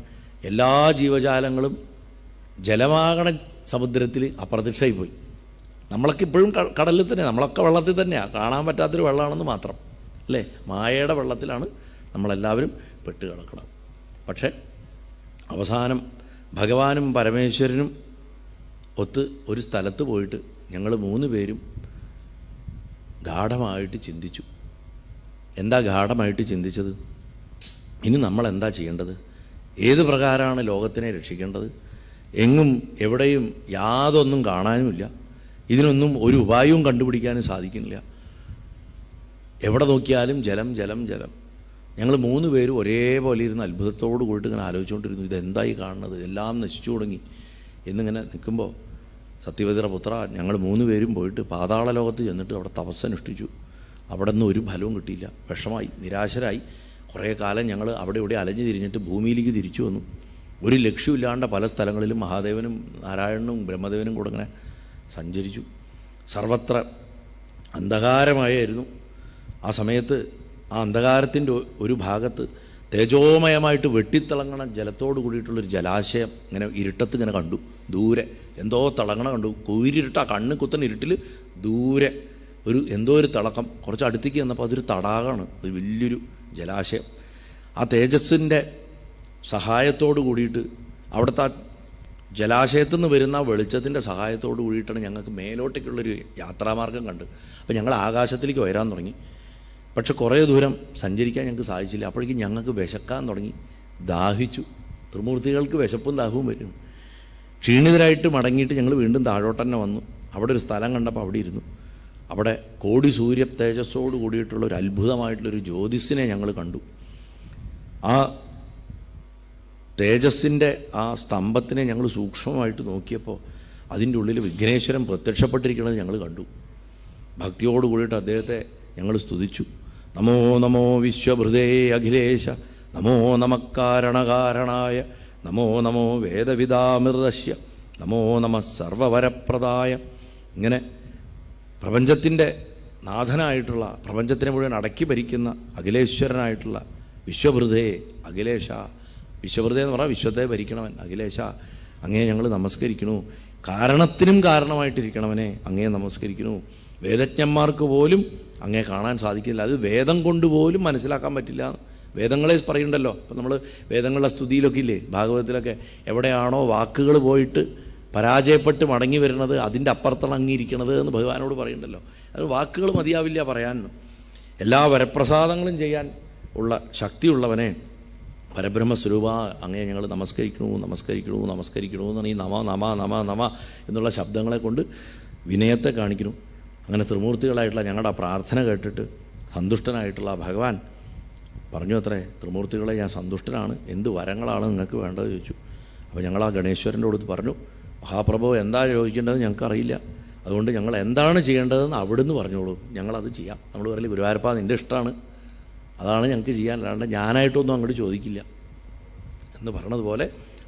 എല്ലാ ജീവജാലങ്ങളും ജലമാകണ സമുദ്രത്തിൽ അപ്രത്യക്ഷമായി പോയി. നമ്മളൊക്കെ ഇപ്പോഴും കടലിൽ തന്നെ, നമ്മളൊക്കെ വെള്ളത്തിൽ തന്നെയാണ്, കാണാൻ പറ്റാത്തൊരു വെള്ളമാണെന്ന് മാത്രം അല്ലേ. മായയുടെ വെള്ളത്തിലാണ് നമ്മളെല്ലാവരും പെട്ട് കിടക്കണം. പക്ഷേ അവസാനം ഭഗവാനും പരമേശ്വരനും ഒത്ത് ഒരു സ്ഥലത്ത് പോയിട്ട് ഞങ്ങൾ 3 പേരും ഗാഢമായിട്ട് ചിന്തിച്ചു. എന്താ ഗാഢമായിട്ട് ചിന്തിച്ചത്? ഇനി നമ്മൾ എന്താ ചെയ്യേണ്ടത്? ഏത് പ്രകാരമാണ് ലോകത്തിനെ രക്ഷിക്കേണ്ടത്? എങ്ങും എവിടെയും യാതൊന്നും കാണാനുമില്ല. ഇതിനൊന്നും ഒരു ഉപായവും കണ്ടുപിടിക്കാനും സാധിക്കുന്നില്ല. എവിടെ നോക്കിയാലും ജലം ജലം ജലം. ഞങ്ങൾ 3 പേരും ഒരേപോലെ ഇരുന്ന് അത്ഭുതത്തോട് കൂടിയിട്ട് ഇങ്ങനെ ആലോചിച്ചുകൊണ്ടിരുന്നു, ഇതെന്തായി കാണുന്നത്, എല്ലാം നശിച്ചു തുടങ്ങി എന്നിങ്ങനെ നിൽക്കുമ്പോൾ സത്യവതിയുടെ പുത്ര, ഞങ്ങൾ 3 പേരും പോയിട്ട് പാതാള ലോകത്ത് ചെന്നിട്ട് അവിടെ തപസ്സനുഷ്ഠിച്ചു. അവിടെ നിന്ന് ഒരു ഫലവും കിട്ടിയില്ല. വിഷമായി, നിരാശരായി കുറേ കാലം ഞങ്ങൾ അവിടെ ഇവിടെ അലഞ്ഞു തിരിഞ്ഞിട്ട് ഭൂമിയിലേക്ക് തിരിച്ചു വന്നു. ഒരു ലക്ഷ്യമില്ലാണ്ട് പല സ്ഥലങ്ങളിലും മഹാദേവനും നാരായണനും ബ്രഹ്മദേവനും കൂടെ ഇങ്ങനെ സഞ്ചരിച്ചു. സർവത്ര അന്ധകാരമായിരുന്നു. ആ സമയത്ത് ആ അന്ധകാരത്തിൻ്റെ ഒരു ഭാഗത്ത് തേജോമയമായിട്ട് വെട്ടിത്തിളങ്ങണ ജലത്തോട് കൂടിയിട്ടുള്ളൊരു ജലാശയം ഇങ്ങനെ ഇരുട്ടത്ത് ഇങ്ങനെ കണ്ടു. ദൂരെ എന്തോ തിളങ്ങണ കണ്ടു. കൂരിരുട്ട കണ്ണ് കുത്തൻ ഇരുട്ടിൽ ദൂരെ എന്തോ ഒരു തിളക്കം. കുറച്ച് അടുത്തേക്ക് വന്നപ്പോൾ അതൊരു തടാകമാണ്, ഒരു വലിയൊരു ജലാശയം. ആ തേജസ്സിൻ്റെ സഹായത്തോട് കൂടിയിട്ട് അവിടുത്തെ ആ ജലാശയത്തിൽ നിന്ന് വരുന്ന വെളിച്ചത്തിൻ്റെ സഹായത്തോട് കൂടിയിട്ടാണ് ഞങ്ങൾക്ക് മേലോട്ടേക്കുള്ളൊരു യാത്രാമാർഗം കണ്ട്. അപ്പോൾ ഞങ്ങൾ ആകാശത്തിലേക്ക് ഉയരാൻ തുടങ്ങി. പക്ഷെ കുറേ ദൂരം സഞ്ചരിക്കാൻ ഞങ്ങൾക്ക് സാധിച്ചില്ല. അപ്പോഴേക്കും ഞങ്ങൾക്ക് വിശക്കാൻ തുടങ്ങി, ദാഹിച്ചു. ത്രിമൂർത്തികൾക്ക് വിശപ്പും ദാഹവും വരും. ക്ഷീണിതരായിട്ട് മടങ്ങിയിട്ട് ഞങ്ങൾ വീണ്ടും താഴോട്ട് തന്നെ വന്നു. അവിടെ ഒരു സ്ഥലം കണ്ടപ്പോൾ അവിടെ ഇരുന്നു. അവിടെ കോടി സൂര്യ തേജസ്സോട് കൂടിയിട്ടുള്ള ഒരു അത്ഭുതമായിട്ടുള്ളൊരു ജ്യോതിസിനെ ഞങ്ങൾ കണ്ടു. ആ തേജസ്സിൻ്റെ ആ സ്തംഭത്തിനെ ഞങ്ങൾ സൂക്ഷ്മമായിട്ട് നോക്കിയപ്പോൾ അതിൻ്റെ ഉള്ളിൽ വിഘ്നേശ്വരൻ പ്രത്യക്ഷപ്പെട്ടിരിക്കുന്നത് ഞങ്ങൾ കണ്ടു. ഭക്തിയോട് കൂടിയിട്ട് അദ്ദേഹത്തെ ഞങ്ങൾ സ്തുതിച്ചു. നമോ നമോ വിശ്വഭൃതേ അഖിലേശ, നമോ നമഃകാരണകാരണായ, നമോ നമോ വേദവിദാമൃതസ്യ, നമോ നമഃ സർവവരപ്രദായ. ഇങ്ങനെ പ്രപഞ്ചത്തിൻ്റെ നാഥനായിട്ടുള്ള, പ്രപഞ്ചത്തിനെ മുഴുവൻ അടക്കി ഭരിക്കുന്ന അഖിലേശ്വരനായിട്ടുള്ള വിശ്വഭൃതേ അഖിലേശ, വിശ്വഭൃതേ എന്ന് പറഞ്ഞാൽ വിശ്വത്തെ ഭരിക്കണവൻ അഖിലേശ, അങ്ങേ ഞങ്ങൾ നമസ്കരിക്കണു. കാരണത്തിനും കാരണമായിട്ടിരിക്കണവനെ അങ്ങേ നമസ്കരിക്കണു. വേദജ്ഞന്മാർക്ക് പോലും അങ്ങേ കാണാൻ സാധിക്കില്ല. അത് വേദം കൊണ്ടുപോലും മനസ്സിലാക്കാൻ പറ്റില്ല. വേദങ്ങളെ പറയുന്നുണ്ടല്ലോ. ഇപ്പം നമ്മൾ വേദങ്ങളുടെ സ്തുതിയിലൊക്കെ ഇല്ലേ, ഭാഗവതത്തിലൊക്കെ, എവിടെയാണോ വാക്കുകൾ പോയിട്ട് പരാജയപ്പെട്ട് മടങ്ങി വരുന്നത് അതിൻ്റെ അപ്പുറത്തിണങ്ങിയിരിക്കണത് എന്ന് ഭഗവാനോട് പറയുന്നുണ്ടല്ലോ. അത് വാക്കുകൾ മതിയാവില്ല പറയാൻ. എല്ലാ വരപ്രസാദങ്ങളും ചെയ്യാൻ ഉള്ള ശക്തിയുള്ളവനെ പരബ്രഹ്മസ്വരൂപ അങ്ങേ ഞങ്ങൾ നമസ്കരിക്കണു നമസ്കരിക്കണു നമസ്കരിക്കണു എന്നാണ് ഈ നമ നമ നമ നമ എന്നുള്ള ശബ്ദങ്ങളെ കൊണ്ട് വിനയത്തെ കാണിക്കുന്നു. അങ്ങനെ ത്രിമൂർത്തികളായിട്ടുള്ള ഞങ്ങളുടെ പ്രാർത്ഥന കേട്ടിട്ട് സന്തുഷ്ടനായിട്ടുള്ള ഭഗവാൻ പറഞ്ഞു അത്രേ, ത്രിമൂർത്തികളെ ഞാൻ സന്തുഷ്ടനാണ്, എന്ത് വരങ്ങളാണ് നിങ്ങൾക്ക് വേണ്ടത് ചോദിച്ചു. അപ്പോൾ ഞങ്ങൾ ആ ഗണേശ്വരൻ്റെ അടുത്ത് പറഞ്ഞു, മഹാപ്രഭു എന്താ ചോദിക്കേണ്ടത് ഞങ്ങൾക്കറിയില്ല, അതുകൊണ്ട് ഞങ്ങൾ എന്താണ് ചെയ്യേണ്ടതെന്ന് അവിടുന്ന് പറഞ്ഞോളൂ, ഞങ്ങളത് ചെയ്യാം. നമ്മൾ പറയില്ല, ഗുരുവായൂരപ്പ നിൻ്റെ ഇഷ്ടമാണ്, അതാണ് ഞങ്ങൾക്ക് ചെയ്യാൻ, അല്ലാണ്ട് ഞാനായിട്ടൊന്നും അങ്ങോട്ട് ചോദിക്കില്ല എന്ന് പറഞ്ഞതുപോലെ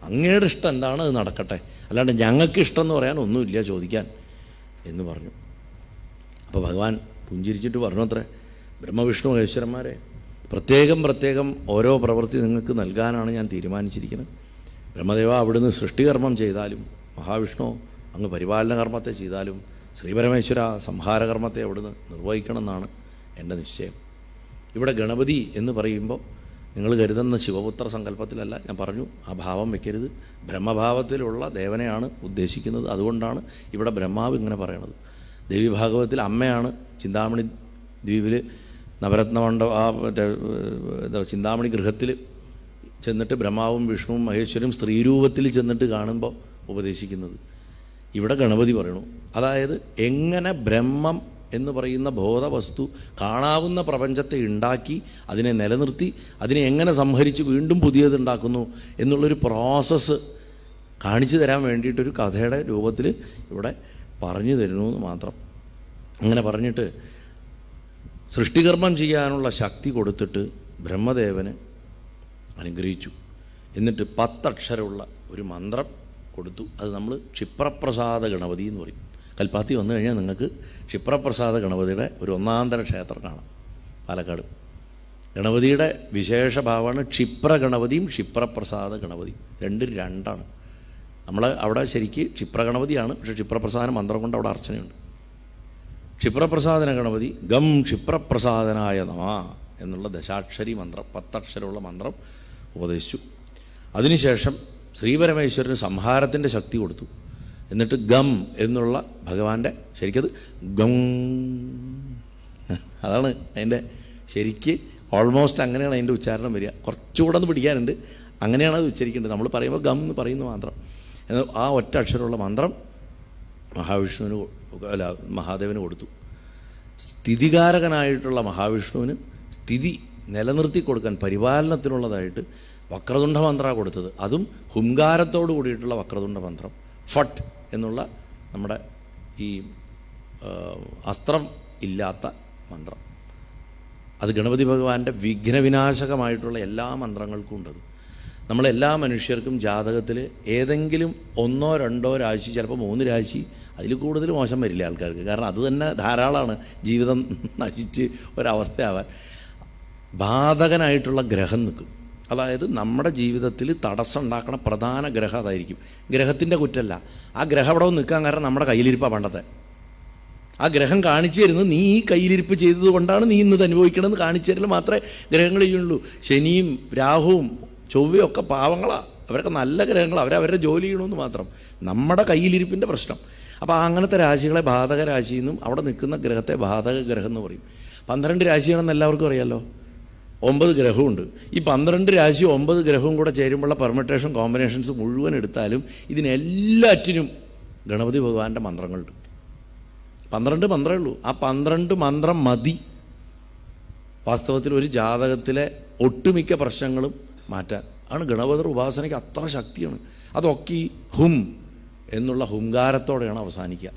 അങ്ങയുടെ ഇഷ്ടം എന്താണ് അത് നടക്കട്ടെ, അല്ലാണ്ട് ഞങ്ങൾക്ക് ഇഷ്ടം എന്ന് പറയാൻ ഒന്നുമില്ല ചോദിക്കാൻ എന്ന് പറഞ്ഞു. അപ്പോൾ ഭഗവാൻ പുഞ്ചിരിച്ചിട്ട് പറഞ്ഞു അത്രേ, ബ്രഹ്മവിഷ്ണു മഹേശ്വരന്മാരെ, പ്രത്യേകം പ്രത്യേകം ഓരോ പ്രവൃത്തി നിങ്ങൾക്ക് നൽകാനാണ് ഞാൻ തീരുമാനിച്ചിരിക്കുന്നത്. ബ്രഹ്മദേവ അവിടുന്ന് സൃഷ്ടികർമ്മം ചെയ്താലും, മഹാവിഷ്ണു അങ്ങ് പരിപാലന കർമ്മത്തെ ചെയ്താലും, ശ്രീപരമേശ്വര സംഹാരകർമ്മത്തെ അവിടുന്ന് നിർവഹിക്കണമെന്നാണ് എൻ്റെ നിശ്ചയം. ഇവിടെ ഗണപതി എന്ന് പറയുമ്പോൾ നിങ്ങൾ കരുതുന്ന ശിവപുത്ര സങ്കല്പത്തിലല്ല, ഞാൻ പറഞ്ഞു ആ ഭാവം വെക്കരുത്, ബ്രഹ്മഭാവത്തിലുള്ള ദേവനെയാണ് ഉദ്ദേശിക്കുന്നത്. അതുകൊണ്ടാണ് ഇവിടെ ബ്രഹ്മാവ് ഇങ്ങനെ പറയണത്. ദേവീഭാഗവതത്തിൽ അമ്മയാണ് ചിന്താമണി ദ്വീപിൽ നവരത്നമണ്ഡപം ആ മറ്റേ ചിന്താമണി ഗൃഹത്തിൽ ചെന്നിട്ട് ബ്രഹ്മാവും വിഷ്ണുവും മഹേശ്വരും സ്ത്രീരൂപത്തിൽ ചെന്നിട്ട് കാണുമ്പോൾ ഉപദേശിക്കുന്നത്. ഇവിടെ ഗണപതി പറയണു. അതായത് എങ്ങനെ ബ്രഹ്മം എന്ന് പറയുന്ന ബോധവസ്തു കാണാവുന്ന പ്രപഞ്ചത്തെ ഉണ്ടാക്കി അതിനെ നിലനിർത്തി അതിനെ എങ്ങനെ സംഹരിച്ച് വീണ്ടും പുതിയതുണ്ടാക്കുന്നു എന്നുള്ളൊരു പ്രോസസ്സ് കാണിച്ചു തരാൻ വേണ്ടിയിട്ടൊരു കഥയുടെ രൂപത്തിൽ ഇവിടെ പറഞ്ഞു തരുന്നു എന്ന് മാത്രം. അങ്ങനെ പറഞ്ഞിട്ട് സൃഷ്ടികർമ്മം ചെയ്യാനുള്ള ശക്തി കൊടുത്തിട്ട് ബ്രഹ്മദേവന് അനുഗ്രഹിച്ചു. എന്നിട്ട് 10 അക്ഷരമുള്ള ഒരു മന്ത്രം കൊടുത്തു. അത് നമ്മൾ ക്ഷിപ്രപ്രസാദ ഗണപതി എന്ന് പറയും. കൽപ്പാത്തി വന്നു കഴിഞ്ഞാൽ നിങ്ങൾക്ക് ക്ഷിപ്രപ്രസാദ ഗണപതിയുടെ ഒരു ഒന്നാന്തര ക്ഷേത്രം കാണാം പാലക്കാട്. ഗണപതിയുടെ വിശേഷഭാവമാണ് ക്ഷിപ്ര ഗണപതിയും ക്ഷിപ്രപ്രസാദ ഗണപതിയും, രണ്ടാണ്. നമ്മൾ അവിടെ ശരിക്ക് ക്ഷിപ്രഗണപതിയാണ്, പക്ഷേ ക്ഷിപ്രപ്രസാദന മന്ത്രം കൊണ്ട് അവിടെ അർച്ചനയുണ്ട്. ക്ഷിപ്രപ്രസാദന ഗണപതി ഗം ക്ഷിപ്രപ്രസാദനായ നമ എന്നുള്ള ദശാക്ഷരി മന്ത്രം, 10 അക്ഷരമുള്ള മന്ത്രം ഉപദേശിച്ചു. അതിനുശേഷം ശ്രീപരമേശ്വരന് സംഹാരത്തിൻ്റെ ശക്തി കൊടുത്തു. എന്നിട്ട് ഗം എന്നുള്ള ഭഗവാന്റെ ശരിക്കത് ഗം, അതാണ് അതിൻ്റെ ശരിക്ക് ഓൾമോസ്റ്റ് അങ്ങനെയാണ് അതിൻ്റെ ഉച്ചാരണം വരിക. കുറച്ചുകൂടെ ഒന്ന് പിടിക്കാനുണ്ട്, അങ്ങനെയാണ് അത് ഉച്ചരിക്കേണ്ടത്. നമ്മൾ പറയുമ്പോൾ ഗം എന്ന് പറയുന്ന മാത്രം. ആ ഒറ്റ അക്ഷരമുള്ള മന്ത്രം മഹാവിഷ്ണുവിന് അല്ല മഹാദേവന് കൊടുത്തു. സ്ഥിതികാരകനായിട്ടുള്ള മഹാവിഷ്ണുവിന് സ്ഥിതി നിലനിർത്തി കൊടുക്കാൻ പരിപാലനത്തിനുള്ളതായിട്ട് വക്രതുണ്ഡ മന്ത്രമാണ് കൊടുത്തത്. അതും ഹുങ്കാരത്തോടു കൂടിയിട്ടുള്ള വക്രതുണ്ഡ മന്ത്രം, ഫട്ട് എന്നുള്ള നമ്മുടെ ഈ അസ്ത്രം ഇല്ലാത്ത മന്ത്രം. അത് ഗണപതി ഭഗവാന്റെ വിഘ്നവിനാശകമായിട്ടുള്ള എല്ലാ മന്ത്രങ്ങൾക്കും ഉണ്ടത്. നമ്മളെല്ലാ മനുഷ്യർക്കും ജാതകത്തിൽ ഏതെങ്കിലും 1 2 രാശി, ചിലപ്പോൾ 3 രാശി, അതിൽ കൂടുതൽ മോശം വരില്ല ആൾക്കാർക്ക്. കാരണം അത് തന്നെ ധാരാളമാണ് ജീവിതം നശിച്ച് ഒരവസ്ഥയാവാൻ. ബാധകനായിട്ടുള്ള ഗ്രഹം നിൽക്കും. അതായത് നമ്മുടെ ജീവിതത്തിൽ തടസ്സം ഉണ്ടാക്കുന്ന പ്രധാന ഗ്രഹം അതായിരിക്കും. ഗ്രഹത്തിൻ്റെ കുറ്റമല്ല, ആ ഗ്രഹം അവിടെ നിൽക്കാൻ കാരണം നമ്മുടെ കയ്യിലിരിപ്പാണ് പണ്ടത്തെ. ആ ഗ്രഹം കാണിച്ചു തരുന്നത് നീ ഈ കയ്യിലിരിപ്പ് ചെയ്തത് കൊണ്ടാണ് നീ ഇന്നത് അനുഭവിക്കണമെന്ന് കാണിച്ചു തരൽ മാത്രമേ ഗ്രഹങ്ങൾ ചെയ്യുള്ളൂ. ശനിയും രാഹുവും ചൊവ്വയും ഒക്കെ പാവങ്ങളാണ്, അവരൊക്കെ നല്ല ഗ്രഹങ്ങൾ, അവരവരുടെ ജോലി ചെയ്യണമെന്ന് മാത്രം. നമ്മുടെ കയ്യിലിരിപ്പിൻ്റെ പ്രശ്നം. അപ്പോൾ അങ്ങനത്തെ രാശികളെ ബാധക രാശിയെന്നും അവിടെ നിൽക്കുന്ന ഗ്രഹത്തെ ബാധക ഗ്രഹം എന്ന് പറയും. 12 രാശിയാണെന്ന് എല്ലാവർക്കും അറിയാമല്ലോ. 9 ഗ്രഹമുണ്ട്. ഈ 12 രാശി 9 ഗ്രഹവും കൂടെ ചേരുമ്പോഴുള്ള പെർമിറ്റേഷൻ കോമ്പിനേഷൻസ് മുഴുവൻ എടുത്താലും ഇതിനെല്ലാറ്റിനും ഗണപതി ഭഗവാന്റെ മന്ത്രങ്ങളുണ്ട്. 12 മന്ത്രമേ ഉള്ളൂ. ആ 12 മന്ത്രം മതി വാസ്തവത്തിൽ ഒരു ജാതകത്തിലെ ഒട്ടുമിക്ക പ്രശ്നങ്ങളും മാറ്റാൻ. ആണ് ഗണപതി ഉപാസനയ്ക്ക് അത്ര ശക്തിയാണ്. അതൊക്കെ ഈ ഹും എന്നുള്ള ഹുങ്കാരത്തോടെയാണ് അവസാനിക്കുക.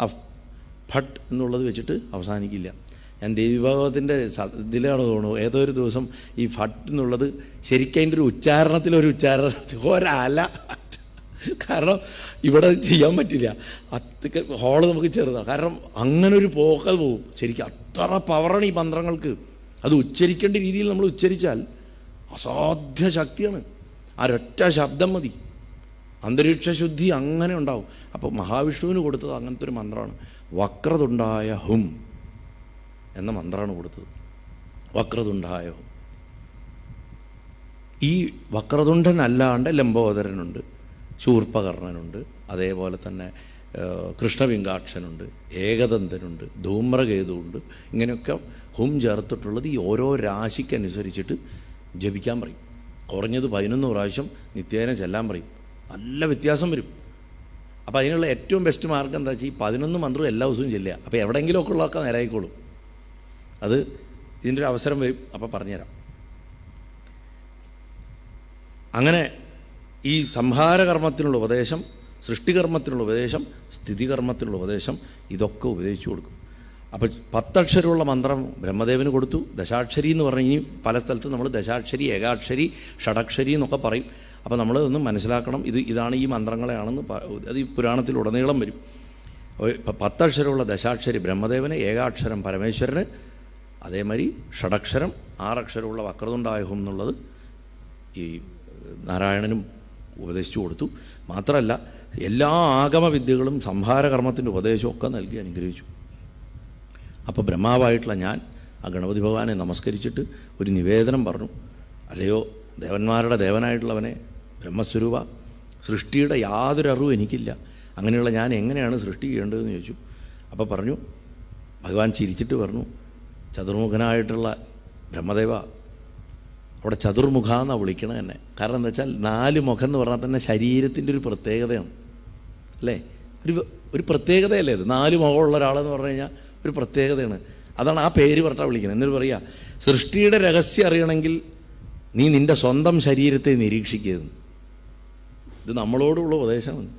ആ ഫട്ട് എന്നുള്ളത് വെച്ചിട്ട് അവസാനിക്കില്ല. ഞാൻ ദേവീഭാഗവത്തിൻ്റെ ഇതിലാണ് തോന്നുന്നു, ഏതോ ഒരു ദിവസം ഈ ഫട്ട് എന്നുള്ളത് ശരിക്കും അതിൻ്റെ ഒരു ഉച്ചാരണത്തിലൊരു ഒരല. കാരണം ഇവിടെ ചെയ്യാൻ പറ്റില്ല, ഹോള് നമുക്ക് ചെറുതാണ്. കാരണം അങ്ങനെ ഒരു പോക്കൽ പോവും. ശരിക്കും അത്ര പവറാണ് ഈ മന്ത്രങ്ങൾക്ക്. അത് ഉച്ചരിക്കേണ്ട രീതിയിൽ നമ്മൾ ഉച്ചരിച്ചാൽ അസാധ്യ ശക്തിയാണ്. ആ ഒരൊറ്റ ശബ്ദം മതി, അന്തരീക്ഷ ശുദ്ധി അങ്ങനെ ഉണ്ടാവും. അപ്പോൾ മഹാവിഷ്ണുവിന് കൊടുത്തത് അങ്ങനത്തെ ഒരു മന്ത്രമാണ്. വക്രതുണ്ടായ ഹും എന്ന മന്ത്രമാണ് കൊടുത്തത്. വക്രതുണ്ടായ ഹും. ഈ വക്രതുണ്ടനല്ലാണ്ട് ലംബോദരനുണ്ട്, ശൂർപ്പകർണനുണ്ട്, അതേപോലെ തന്നെ കൃഷ്ണവിംഗാക്ഷനുണ്ട്, ഏകദന്തനുണ്ട്, ധൂമ്രകേതുണ്ട്. ഇങ്ങനെയൊക്കെ ഹും ചേർത്തിട്ടുള്ളത് ഈ ഓരോ രാശിക്കനുസരിച്ചിട്ട് ജപിക്കാൻ പറയും. കുറഞ്ഞത് 11 പ്രാവശ്യം നിത്യേന ചെല്ലാൻ പറയും. നല്ല വ്യത്യാസം വരും. അപ്പോൾ അതിനുള്ള ഏറ്റവും ബെസ്റ്റ് മാർഗം എന്താ വെച്ചാൽ ഈ 11 മന്ത്രവും എല്ലാ ദിവസവും ചെല്ലുക. അപ്പോൾ എവിടെയെങ്കിലുമൊക്കെ ഉള്ളതൊക്കെ നേരായിക്കോളും. അത് ഇതിൻ്റെ ഒരു അവസരം വരും, അപ്പോൾ പറഞ്ഞുതരാം. അങ്ങനെ ഈ സംഹാരകർമ്മത്തിനുള്ള ഉപദേശം, സൃഷ്ടികർമ്മത്തിനുള്ള ഉപദേശം, സ്ഥിതികർമ്മത്തിനുള്ള ഉപദേശം, ഇതൊക്കെ ഉപദേശിച്ചു കൊടുക്കും. അപ്പോൾ 10 അക്ഷരമുള്ള മന്ത്രം ബ്രഹ്മദേവന് കൊടുത്തു. ദശാക്ഷരി എന്ന് പറഞ്ഞു. ഇനി പല സ്ഥലത്തും നമ്മൾ ദശാക്ഷരി, ഏകാക്ഷരി, ഷഡക്ഷരി എന്നൊക്കെ പറയും. അപ്പോൾ നമ്മൾ ഒന്നും മനസ്സിലാക്കണം, ഇതാണ് ഈ മന്ത്രങ്ങളെയാണെന്ന്. അത് ഈ പുരാണത്തിലുടനീളം വരും. 10 അക്ഷരമുള്ള ദശാക്ഷരി ബ്രഹ്മദേവന്, ഏകാക്ഷരം പരമേശ്വരന്, അതേമാതിരി ഷഡക്ഷരം 6 അക്ഷരമുള്ള വക്രതുണ്ടായഹം എന്നുള്ളത് ഈ നാരായണനും ഉപദേശിച്ചു കൊടുത്തു. മാത്രമല്ല എല്ലാ ആഗമവിദ്യകളും സംഹാരകർമ്മത്തിൻ്റെ ഉപദേശമൊക്കെ നൽകി അനുഗ്രഹിച്ചു. അപ്പോൾ ബ്രഹ്മാവായിട്ടുള്ള ഞാൻ ആ ഗണപതി ഭഗവാനെ നമസ്കരിച്ചിട്ട് ഒരു നിവേദനം പറഞ്ഞു. അല്ലയോ ദേവന്മാരുടെ ദേവനായിട്ടുള്ളവനെ, ബ്രഹ്മസ്വരൂപ, സൃഷ്ടിയുടെ യാതൊരു അറിവും എനിക്കില്ല. അങ്ങനെയുള്ള ഞാൻ എങ്ങനെയാണ് സൃഷ്ടി ചെയ്യേണ്ടതെന്ന് ചോദിച്ചു. അപ്പോൾ പറഞ്ഞു, ഭഗവാൻ ചിരിച്ചിട്ട് പറഞ്ഞു, ചതുർമുഖനായിട്ടുള്ള ബ്രഹ്മദേവ, അവിടെ ചതുർമുഖ എന്നാണ് വിളിക്കണത് തന്നെ. കാരണം എന്താ വെച്ചാൽ 4 മുഖം എന്ന് പറഞ്ഞാൽ തന്നെ ശരീരത്തിൻ്റെ ഒരു പ്രത്യേകതയാണ് അല്ലേ? ഒരു പ്രത്യേകതയല്ലേ ഇത്? 4 മുഖമുള്ള ഒരാളെന്ന് പറഞ്ഞു കഴിഞ്ഞാൽ ഒരു പ്രത്യേകതയാണ്. അതാണ് ആ പേര് പറഞ്ഞാൽ വിളിക്കുന്നത്. എന്നിട്ട് പറയുക, സൃഷ്ടിയുടെ രഹസ്യം അറിയണമെങ്കിൽ നീ നിൻ്റെ സ്വന്തം ശരീരത്തെ നിരീക്ഷിക്കരുത്. ഇത് നമ്മളോടുള്ള ഉപദേശമാണ്.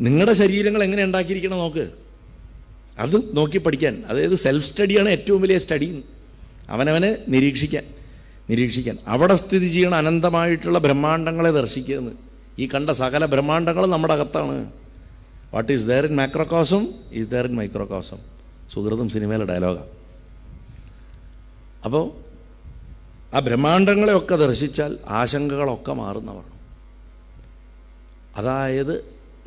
നിങ്ങളുടെ ശരീരങ്ങൾ എങ്ങനെ ഉണ്ടാക്കിയിരിക്കണം നോക്ക്, അത് നോക്കി പഠിക്കാൻ. അതായത് സെൽഫ് സ്റ്റഡിയാണ് ഏറ്റവും വലിയ സ്റ്റഡി. അവനവനെ നിരീക്ഷിക്കാൻ അവിടെ സ്ഥിതി ചെയ്യണ അനന്തമായിട്ടുള്ള ബ്രഹ്മാണ്ടങ്ങളെ ദർശിക്കുന്നത്. ഈ കണ്ട സകല ബ്രഹ്മാണ്ടങ്ങളും നമ്മുടെ അകത്താണ്. What is there in macrocosm is there in microcosm. സുഹൃത്തും സിനിമയിലെ ഡയലോഗാണ്. അപ്പോൾ ആ ബ്രഹ്മാണ്ടങ്ങളെയൊക്കെ ദർശിച്ചാൽ ആശങ്കകളൊക്കെ മാറുന്ന പറഞ്ഞു. അതായത്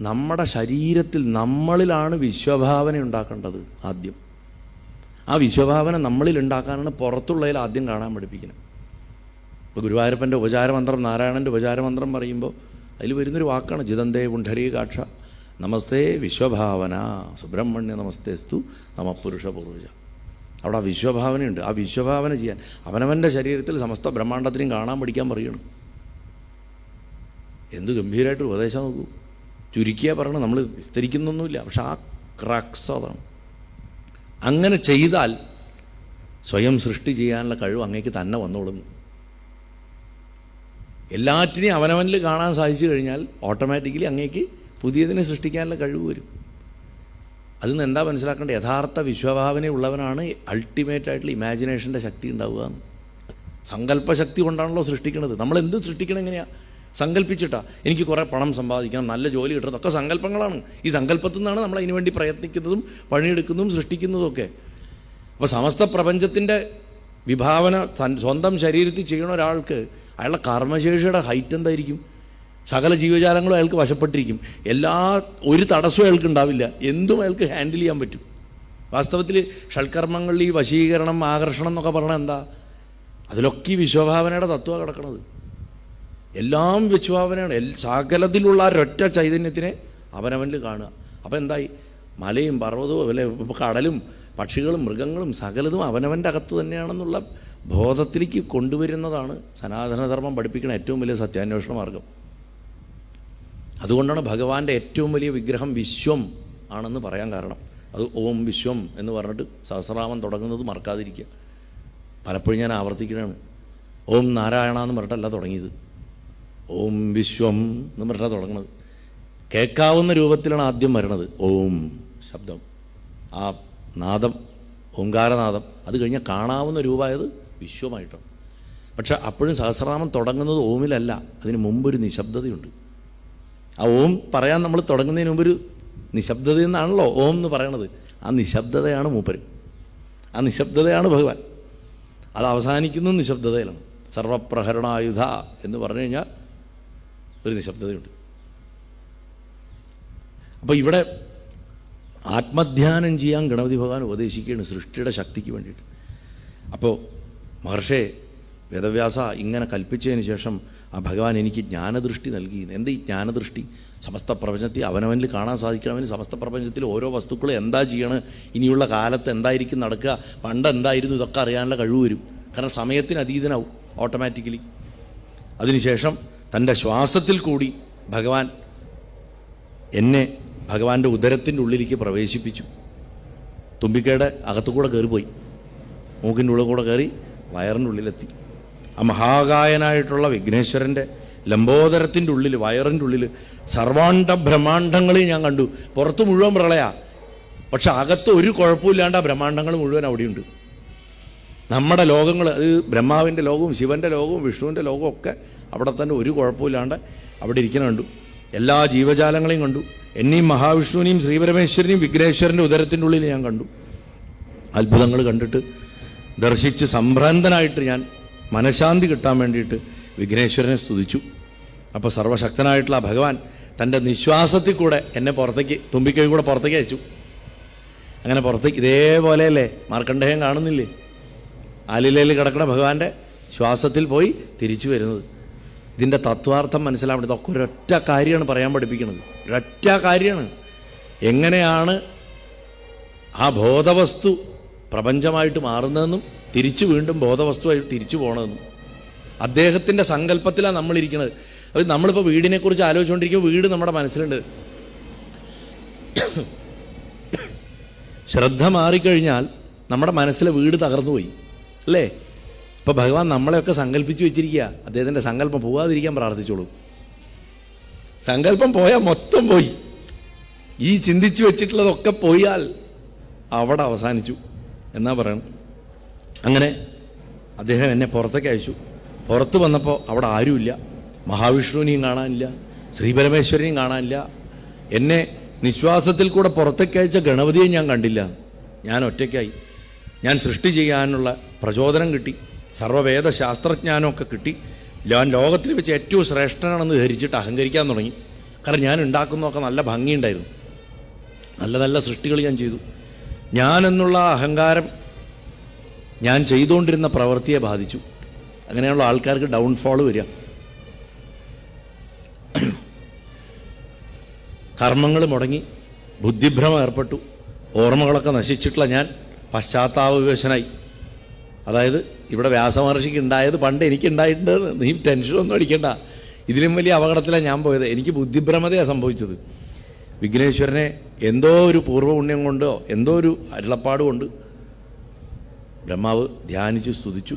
നമ്മുടെ ശരീരത്തിൽ, നമ്മളിലാണ് വിശ്വഭാവന ഉണ്ടാക്കേണ്ടത് ആദ്യം. ആ വിശ്വഭാവന നമ്മളിൽ ഉണ്ടാക്കാനാണ് പുറത്തുള്ളതിൽ ആദ്യം കാണാൻ പഠിപ്പിക്കുന്നത്. ഇപ്പോൾ ഗുരുവായൂരപ്പൻ്റെ ഉപചാരമന്ത്രം, നാരായണൻ്റെ ഉപചാരമന്ത്രം പറയുമ്പോൾ അതിൽ വരുന്നൊരു വാക്കാണ് ജിതന്തേ പുണ്ഡരീകാക്ഷ നമസ്തേ വിശ്വഭാവന സുബ്രഹ്മണ്യ നമസ്തേസ്തു നമ പുരുഷ പൂർവജ. അവിടെ ആ വിശ്വഭാവനയുണ്ട്. ആ വിശ്വഭാവന ചെയ്യാൻ അവനവൻ്റെ ശരീരത്തിൽ സമസ്ത ബ്രഹ്മാണ്ടത്തിനും കാണാൻ പഠിക്കാൻ പറയണം. എന്ത് ഗംഭീരമായിട്ട് ഉപദേശം നോക്കൂ. ചുരുക്കിയാൽ പറയണം, നമ്മൾ വിസ്തരിക്കുന്നൊന്നുമില്ല. പക്ഷെ ആ ക്രക്സ് അതാണ്. അങ്ങനെ ചെയ്താൽ സ്വയം സൃഷ്ടി ചെയ്യാനുള്ള കഴിവ് അങ്ങേക്ക് തന്നെ വന്നോളും. എല്ലാറ്റിനെയും അവനവനിൽ കാണാൻ സാധിച്ചു കഴിഞ്ഞാൽ ഓട്ടോമാറ്റിക്കലി അങ്ങേക്ക് പുതിയതിനെ സൃഷ്ടിക്കാനുള്ള കഴിവ് വരും. അതിൽ നിന്ന് എന്താ മനസ്സിലാക്കേണ്ടത്? യഥാർത്ഥ വിശ്വഭാവനയുള്ളവനാണ് അൾട്ടിമേറ്റായിട്ടുള്ള ഇമാജിനേഷൻ്റെ ശക്തി ഉണ്ടാവുക. സങ്കല്പശക്തി കൊണ്ടാണല്ലോ സൃഷ്ടിക്കുന്നത്. നമ്മളെന്തും സൃഷ്ടിക്കണം എങ്ങനെയാണ്? സങ്കല്പിച്ചിട്ടാ. എനിക്ക് കുറേ പണം സമ്പാദിക്കണം, നല്ല ജോലി കിട്ടണം, അതൊക്കെ സങ്കല്പങ്ങളാണ്. ഈ സങ്കല്പത്തിൽ നിന്നാണ് നമ്മൾ അതിനു വേണ്ടി പ്രയത്നിക്കുന്നതും പണിയെടുക്കുന്നതും സൃഷ്ടിക്കുന്നതും ഒക്കെ. അപ്പോൾ സമസ്ത പ്രപഞ്ചത്തിൻ്റെ വിഭാവന സ്വന്തം ശരീരത്തിൽ ചെയ്യണ ഒരാൾക്ക് അയാളുടെ കർമ്മശേഷിയുടെ ഹൈറ്റ് എന്തായിരിക്കും? സകല ജീവജാലങ്ങളും അയാൾക്ക് വശപ്പെട്ടിരിക്കും. ഒരു തടസ്സവും അയാൾക്ക് ഉണ്ടാവില്ല. എന്തും അയാൾക്ക് ഹാൻഡിൽ ചെയ്യാൻ പറ്റും. വാസ്തവത്തിൽ ഷൽക്കർമ്മങ്ങളിൽ ഈ വശീകരണം, ആകർഷണം എന്നൊക്കെ പറഞ്ഞാൽ എന്താ? അതിലൊക്കെ ഈ വിശ്വഭാവനയുടെ തത്വമാണ് കിടക്കുന്നത്. എല്ലാം വിശ്വഭാവനയാണ്. സകലത്തിലുള്ള ഒരൊറ്റ ചൈതന്യത്തിനെ അവനവനിൽ കാണുക. അപ്പം എന്തായി? മലയും പർവ്വതവും അല്ലെ കടലും പക്ഷികളും മൃഗങ്ങളും സകലതും അവനവൻ്റെ അകത്ത് തന്നെയാണെന്നുള്ള ബോധത്തിലേക്ക് കൊണ്ടുവരുന്നതാണ് സനാതനധർമ്മം പഠിപ്പിക്കുന്ന ഏറ്റവും വലിയ സത്യാന്വേഷണ മാർഗം. അതുകൊണ്ടാണ് ഭഗവാന്റെ ഏറ്റവും വലിയ വിഗ്രഹം വിശ്വം ആണെന്ന് പറയാൻ കാരണം. അത് ഓം വിശ്വം എന്ന് പറഞ്ഞിട്ട് സഹസ്രനാമം തുടങ്ങുന്നത് മറക്കാതിരിക്കുക. പലപ്പോഴും ഞാൻ ആവർത്തിക്കുന്നതാണ്. ഓം നാരായണ എന്ന് പറഞ്ഞിട്ടല്ല തുടങ്ങിയത്, ഓം വിശ്വം എന്ന് പറഞ്ഞിട്ടാണ് തുടങ്ങുന്നത്. കേൾക്കാവുന്ന രൂപത്തിലാണ് ആദ്യം വരണത് ഓം ശബ്ദം, ആ നാദം, ഓംകാരനാദം. അത് കഴിഞ്ഞാൽ കാണാവുന്ന രൂപമായത് വിശ്വമായിട്ടാണ്. പക്ഷെ അപ്പോഴും സഹസ്രനാമം തുടങ്ങുന്നത് ഓമിലല്ല, അതിന് മുമ്പൊരു നിശബ്ദതയുണ്ട്. ആ ഓം പറയാൻ നമ്മൾ തുടങ്ങുന്നതിന് മുമ്പൊരു നിശബ്ദത എന്നാണല്ലോ ഓം എന്ന് പറയണത്. ആ നിശബ്ദതയാണ് മൂപ്പര്, ആ നിശബ്ദതയാണ് ഭഗവാൻ. അത് അവസാനിക്കുന്നത് നിശബ്ദതയിലാണ്. സർവപ്രഹരണായുധ എന്ന് പറഞ്ഞു കഴിഞ്ഞാൽ ഒരു നിശബ്ദതയുണ്ട്. അപ്പോൾ ഇവിടെ ആത്മധ്യാനം ചെയ്യാൻ ഗണപതി ഭഗവാൻ ഉപദേശിക്കുകയാണ് സൃഷ്ടിയുടെ ശക്തിക്ക് വേണ്ടിയിട്ട്. അപ്പോൾ മഹർഷേ വേദവ്യാസ ഇങ്ങനെ കൽപ്പിച്ചതിന് ശേഷം ആ ഭഗവാൻ എനിക്ക് ജ്ഞാനദൃഷ്ടി നൽകി. എന്ത് ഈ ജ്ഞാനദൃഷ്ടി? സമസ്ത പ്രപഞ്ചത്തിൽ അവനവനിൽ കാണാൻ സാധിക്കണമെങ്കിൽ സമസ്ത പ്രപഞ്ചത്തിൽ ഓരോ വസ്തുക്കളും എന്താ ചെയ്യണം, ഇനിയുള്ള കാലത്ത് എന്തായിരിക്കും നടക്കുക, പണ്ട് എന്തായിരുന്നു, ഇതൊക്കെ അറിയാനുള്ള കഴിവ് വരും. കാരണം സമയത്തിന് അതീതനാവും ഓട്ടോമാറ്റിക്കലി. അതിനുശേഷം തൻ്റെ ശ്വാസത്തിൽ കൂടി ഭഗവാൻ എന്നെ ഭഗവാന്റെ ഉദരത്തിൻ്റെ ഉള്ളിലേക്ക് പ്രവേശിപ്പിച്ചു. തുമ്പിക്കയുടെ അകത്തുകൂടെ കയറിപ്പോയി, മൂക്കിൻ്റെ ഉള്ളിൽ കൂടെ കയറി വയറിൻ്റെ ഉള്ളിലെത്തി. ആ മഹാകായനായിട്ടുള്ള വിഘ്നേശ്വരൻ്റെ ലംബോദരത്തിൻ്റെ ഉള്ളിൽ, വയറിൻ്റെ ഉള്ളിൽ സർവാണ്ഡ ബ്രഹ്മാണ്ഡങ്ങളെയും ഞാൻ കണ്ടു. പുറത്ത് മുഴുവൻ പ്രളയാ, പക്ഷെ അകത്ത് ഒരു കുഴപ്പമില്ലാണ്ട് ആ ബ്രഹ്മാണ്ഡങ്ങൾ മുഴുവൻ അവിടെയുണ്ട്. നമ്മുടെ ലോകങ്ങൾ, അത് ബ്രഹ്മാവിൻ്റെ ലോകവും ശിവൻ്റെ ലോകവും വിഷ്ണുവിൻ്റെ ലോകവും ഒക്കെ അവിടെ തന്നെ ഒരു കുഴപ്പമില്ലാണ്ട് അവിടെ ഇരിക്കുന്ന കണ്ടു. എല്ലാ ജീവജാലങ്ങളെയും കണ്ടു. എന്നെയും മഹാവിഷ്ണുവിനെയും ശ്രീപരമേശ്വരനെയും വിഘ്നേശ്വരൻ്റെ ഉദരത്തിൻ്റെ ഉള്ളിൽ ഞാൻ കണ്ടു. അത്ഭുതങ്ങൾ കണ്ടിട്ട് ദർശിച്ച് സംഭ്രാന്തനായിട്ട് ഞാൻ മനഃശാന്തി കിട്ടാൻ വേണ്ടിയിട്ട് വിഘ്നേശ്വരനെ സ്തുതിച്ചു. അപ്പോൾ സർവശക്തനായിട്ടുള്ള ഭഗവാൻ തൻ്റെ നിശ്വാസത്തിൽ കൂടെ എന്നെ പുറത്തേക്ക്, തുമ്പിക്കൈ കൂടെ പുറത്തേക്ക് അയച്ചു. അങ്ങനെ പുറത്തേക്ക് ഇതേപോലെയല്ലേ മാർക്കണ്ഡേയൻ കാണുന്നില്ലേ, ആലിലയിൽ കിടക്കുന്ന ഭഗവാന്റെ ശ്വാസത്തിൽ പോയി തിരിച്ചു വരുന്നത്. ഇതിൻ്റെ തത്വാർത്ഥം മനസ്സിലാവേണ്ടത് ഇതൊക്കെ ഒരൊറ്റ കാര്യമാണ് പറയാൻ പഠിപ്പിക്കുന്നത്. ഒരൊറ്റ കാര്യമാണ്. എങ്ങനെയാണ് ആ ബോധവസ്തു പ്രപഞ്ചമായിട്ട് മാറുന്നതെന്നും തിരിച്ചു വീണ്ടും ബോധവസ്തുവായിട്ട് തിരിച്ചു പോകണമെന്നും അദ്ദേഹത്തിൻ്റെ സങ്കല്പത്തിലാണ് നമ്മളിരിക്കുന്നത്. അത് നമ്മളിപ്പോൾ വീടിനെക്കുറിച്ച് ആലോചിച്ചുകൊണ്ടിരിക്കുമ്പോൾ വീട് നമ്മുടെ മനസ്സിലുണ്ട്. ശ്രദ്ധ മാറിക്കഴിഞ്ഞാൽ നമ്മുടെ മനസ്സിലെ വീട് തകർന്നുപോയി അല്ലേ? ഇപ്പം ഭഗവാൻ നമ്മളെയൊക്കെ സങ്കല്പിച്ച് വെച്ചിരിക്കുക. അദ്ദേഹത്തിൻ്റെ സങ്കല്പം പോകാതിരിക്കാൻ പ്രാർത്ഥിച്ചോളൂ. സങ്കല്പം പോയാൽ മൊത്തം പോയി. ഈ ചിന്തിച്ചു വെച്ചിട്ടുള്ളതൊക്കെ പോയാൽ അവിടെ അവസാനിച്ചു എന്നാ പറയണം. അങ്ങനെ അദ്ദേഹം എന്നെ പുറത്തേക്ക് അയച്ചു. പുറത്ത് വന്നപ്പോൾ അവിടെ ആരുമില്ല. മഹാവിഷ്ണുവിനെയും കാണാനില്ല, ശ്രീപരമേശ്വരനെയും കാണാനില്ല. എന്നെ നിശ്വാസത്തിൽ കൂടെ പുറത്തേക്ക് അയച്ച ഗണപതിയെ ഞാൻ കണ്ടില്ല. ഞാൻ ഒറ്റയ്ക്കായി. ഞാൻ സൃഷ്ടി ചെയ്യാനുള്ള പ്രചോദനം കിട്ടി, സർവ്വവേദ ശാസ്ത്രജ്ഞാനമൊക്കെ കിട്ടി. ഞാൻ ലോകത്തിൽ വെച്ച് ഏറ്റവും ശ്രേഷ്ഠനാണെന്ന് ധരിച്ചിട്ട് അഹങ്കരിക്കാൻ തുടങ്ങി. കാരണം ഞാൻ ഉണ്ടാക്കുന്നതൊക്കെ നല്ല ഭംഗിയുണ്ടായിരുന്നു, നല്ല നല്ല സൃഷ്ടികൾ ഞാൻ ചെയ്തു. ഞാനെന്നുള്ള അഹങ്കാരം ഞാൻ ചെയ്തുകൊണ്ടിരുന്ന പ്രവൃത്തിയെ ബാധിച്ചു. അങ്ങനെയുള്ള ആൾക്കാർക്ക് ഡൗൺഫോൾ വരിക. കർമ്മങ്ങൾ മുടങ്ങി, ബുദ്ധിഭ്രമം ഏർപ്പെട്ടു, ഓർമ്മകളൊക്കെ നശിച്ചിട്ടുള്ള ഞാൻ പശ്ചാത്താപവിവശനായി. അതായത് ഇവിടെ വ്യാസമഹർഷിക്ക് ഉണ്ടായത് പണ്ട് എനിക്കുണ്ടായിട്ടുണ്ട്. നീ ടെൻഷനൊന്നും അടിക്കണ്ട, ഇതിലും വലിയ അപകടത്തിലാണ് ഞാൻ പോയത്. എനിക്ക് ബുദ്ധിഭ്രമതയാണ് സംഭവിച്ചത്. വിഘ്നേശ്വരനെ എന്തോ ഒരു പൂർവ്വപുണ്യം കൊണ്ടോ എന്തോ ഒരു അരുളപ്പാട് കൊണ്ട് ബ്രഹ്മാവ് ധ്യാനിച്ചു സ്തുതിച്ചു.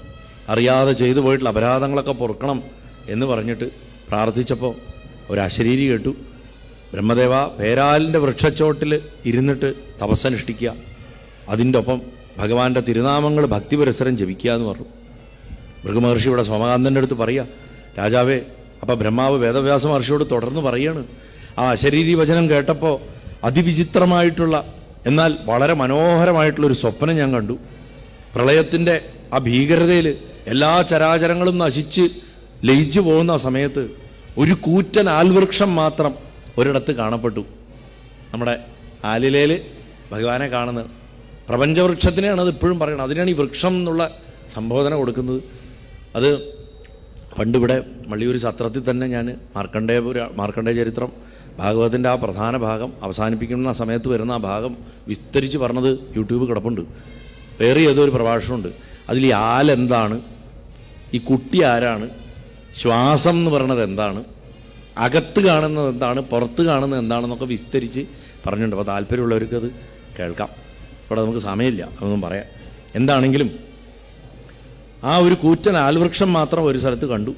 അറിയാതെ ചെയ്തു പോയിട്ടുള്ള അപരാധങ്ങളൊക്കെ പൊറുക്കണം എന്ന് പറഞ്ഞിട്ട് പ്രാർത്ഥിച്ചപ്പോൾ ഒരു അശരീരി കേട്ടു. ബ്രഹ്മദേവ, പേരാലിൻ്റെ വൃക്ഷച്ചോട്ടിൽ ഇരുന്നിട്ട് തപസ്സനുഷ്ഠിക്കുക, അതിൻ്റെ ഒപ്പം ഭഗവാന്റെ തിരുനാമങ്ങൾ ഭക്തിപുരസരം ജപിക്കുക എന്ന് പറഞ്ഞു. ഭൃഗുമഹർഷി ഇവിടെ സോമകാന്തൻ്റെ അടുത്ത് പറയുക, രാജാവേ, അപ്പം ബ്രഹ്മാവ് വേദവ്യാസ മഹർഷിയോട് തുടർന്ന് പറയാണ്, ആ അശരീരി വചനം കേട്ടപ്പോൾ അതിവിചിത്രമായിട്ടുള്ള എന്നാൽ വളരെ മനോഹരമായിട്ടുള്ളൊരു സ്വപ്നം ഞാൻ കണ്ടു. പ്രളയത്തിൻ്റെ ആ ഭീകരതയിൽ എല്ലാ ചരാചരങ്ങളും നശിച്ച് ലയിച്ചു പോകുന്ന സമയത്ത് ഒരു കൂറ്റൻ ആൽവൃക്ഷം മാത്രം ഒരിടത്ത് കാണപ്പെട്ടു. നമ്മുടെ ആലിലയിൽ ഭഗവാനെ കാണുന്നത് പ്രപഞ്ചവൃക്ഷത്തിനെയാണ് അത് ഇപ്പോഴും പറയുന്നത്. അതിനാണ് ഈ വൃക്ഷം എന്നുള്ള സംബോധന കൊടുക്കുന്നത്. അത് പണ്ടിവിടെ മള്ളിയൂർ സത്രത്തിൽ തന്നെ ഞാൻ മാർക്കണ്ഡേയ ചരിത്രം ഭാഗവതത്തിൻ്റെ ആ പ്രധാന ഭാഗം അവസാനിപ്പിക്കുന്ന സമയത്ത് വരുന്ന ആ ഭാഗം വിസ്തരിച്ച് പറഞ്ഞത് യൂട്യൂബ് കിടപ്പുണ്ട്. വേറെ ഏതൊരു പ്രഭാഷണമുണ്ട്. അതിൽ ഈ ആലെന്താണ്, ഈ കുട്ടി ആരാണ്, ശ്വാസം എന്ന് പറയുന്നത് എന്താണ്, അകത്ത് കാണുന്നത് എന്താണ്, പുറത്ത് കാണുന്നത് എന്താണെന്നൊക്കെ വിസ്തരിച്ച് പറഞ്ഞിട്ടുണ്ട്. അപ്പോൾ താല്പര്യമുള്ളവർക്ക് അത് കേൾക്കാം. ഇവിടെ നമുക്ക് സമയമില്ല, അതൊന്നും പറയാം. എന്താണെങ്കിലും ആ ഒരു കൂറ്റൻ ആൽവൃക്ഷം മാത്രം ഒരു സ്ഥലത്ത് കണ്ടു.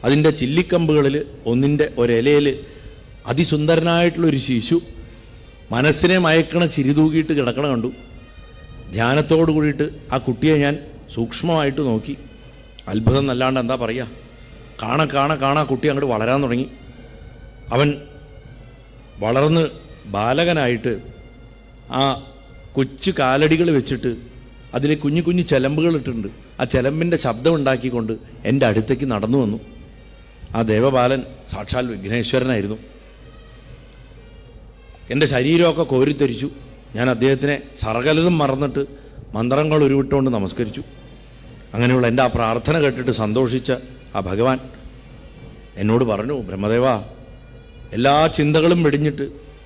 അതിൻ്റെ ചില്ലിക്കമ്പുകളിൽ ഒന്നിൻ്റെ ഒരിലയിൽ അതിസുന്ദരനായിട്ടുള്ളൊരു ശിശു മനസ്സിനെ മയക്കണ ചിരി തൂക്കിയിട്ട് കിടക്കണ കണ്ടു. ധ്യാനത്തോടു കൂടിയിട്ട് ആ കുട്ടിയെ ഞാൻ സൂക്ഷ്മമായിട്ട് നോക്കി. അത്ഭുതം എന്നല്ലാണ്ട് എന്താ പറയുക. കാണാ കുട്ടി അങ്ങോട്ട് വളരാൻ തുടങ്ങി. അവൻ വളർന്ന് ബാലകനായിട്ട് ആ കൊച്ചു കാലടികൾ വെച്ചിട്ട് അതിൽ കുഞ്ഞു കുഞ്ഞു ചെലമ്പുകൾ ഇട്ടിട്ടുണ്ട്. ആ ചെലമ്പിൻ്റെ ശബ്ദം ഉണ്ടാക്കിക്കൊണ്ട് എൻ്റെ അടുത്തേക്ക് നടന്നു വന്നു. ആ ദേവബാലൻ സാക്ഷാൽ വിഘ്നേശ്വരനായിരുന്നു. എൻ്റെ ശരീരമൊക്കെ കോരിത്തെരിച്ചു. ഞാൻ അദ്ദേഹത്തിനെ സർകലതും മറന്നിട്ട് മന്ത്രങ്ങൾ ഉരുവിട്ടുകൊണ്ട് നമസ്കരിച്ചു. അങ്ങനെയുള്ള എൻ്റെ ആ പ്രാർത്ഥന കേട്ടിട്ട് സന്തോഷിച്ച ആ ഭഗവാൻ എന്നോട് പറഞ്ഞു, ബ്രഹ്മദേവ, എല്ലാ ചിന്തകളും വെടിഞ്ഞിട്ട്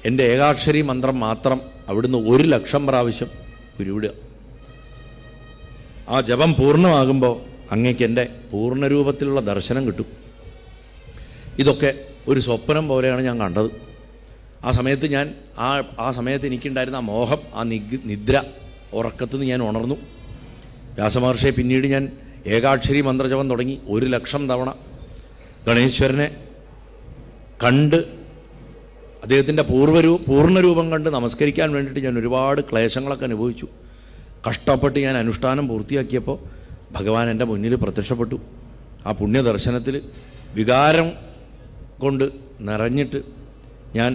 എൻ്റെ ഏകാക്ഷരി മന്ത്രം മാത്രം അവിടുന്ന് 1,00,000 പ്രാവശ്യം ഉരുവിടുക. ആ ജപം പൂർണ്ണമാകുമ്പോൾ അങ്ങേക്ക് എൻ്റെ പൂർണ്ണരൂപത്തിലുള്ള ദർശനം കിട്ടും. ഇതൊക്കെ ഒരു സ്വപ്നം പോലെയാണ് ഞാൻ കണ്ടത്. ആ സമയത്ത് ഞാൻ ആ സമയത്ത് എനിക്കുണ്ടായിരുന്ന ആ മോഹം, ആ നിദ്ര, ഉറക്കത്തിൽ നിന്ന് ഞാൻ ഉണർന്നു. വ്യാസമഹർഷിയെ പിന്നീട് ഞാൻ ഏകാക്ഷരി മന്ത്രജപം തുടങ്ങി. 1,00,000 തവണ ഗണേശ്വരനെ കണ്ട് അദ്ദേഹത്തിൻ്റെ പൂർണ്ണരൂപം കണ്ട് നമസ്കരിക്കാൻ വേണ്ടിയിട്ട് ഞാൻ ഒരുപാട് ക്ലേശങ്ങളൊക്കെ അനുഭവിച്ചു. കഷ്ടപ്പെട്ട് ഞാൻ അനുഷ്ഠാനം പൂർത്തിയാക്കിയപ്പോൾ ഭഗവാൻ എൻ്റെ മുന്നിൽ പ്രത്യക്ഷപ്പെട്ടു. ആ പുണ്യദർശനത്തിൽ വികാരം കൊണ്ട് നിറഞ്ഞിട്ട് ഞാൻ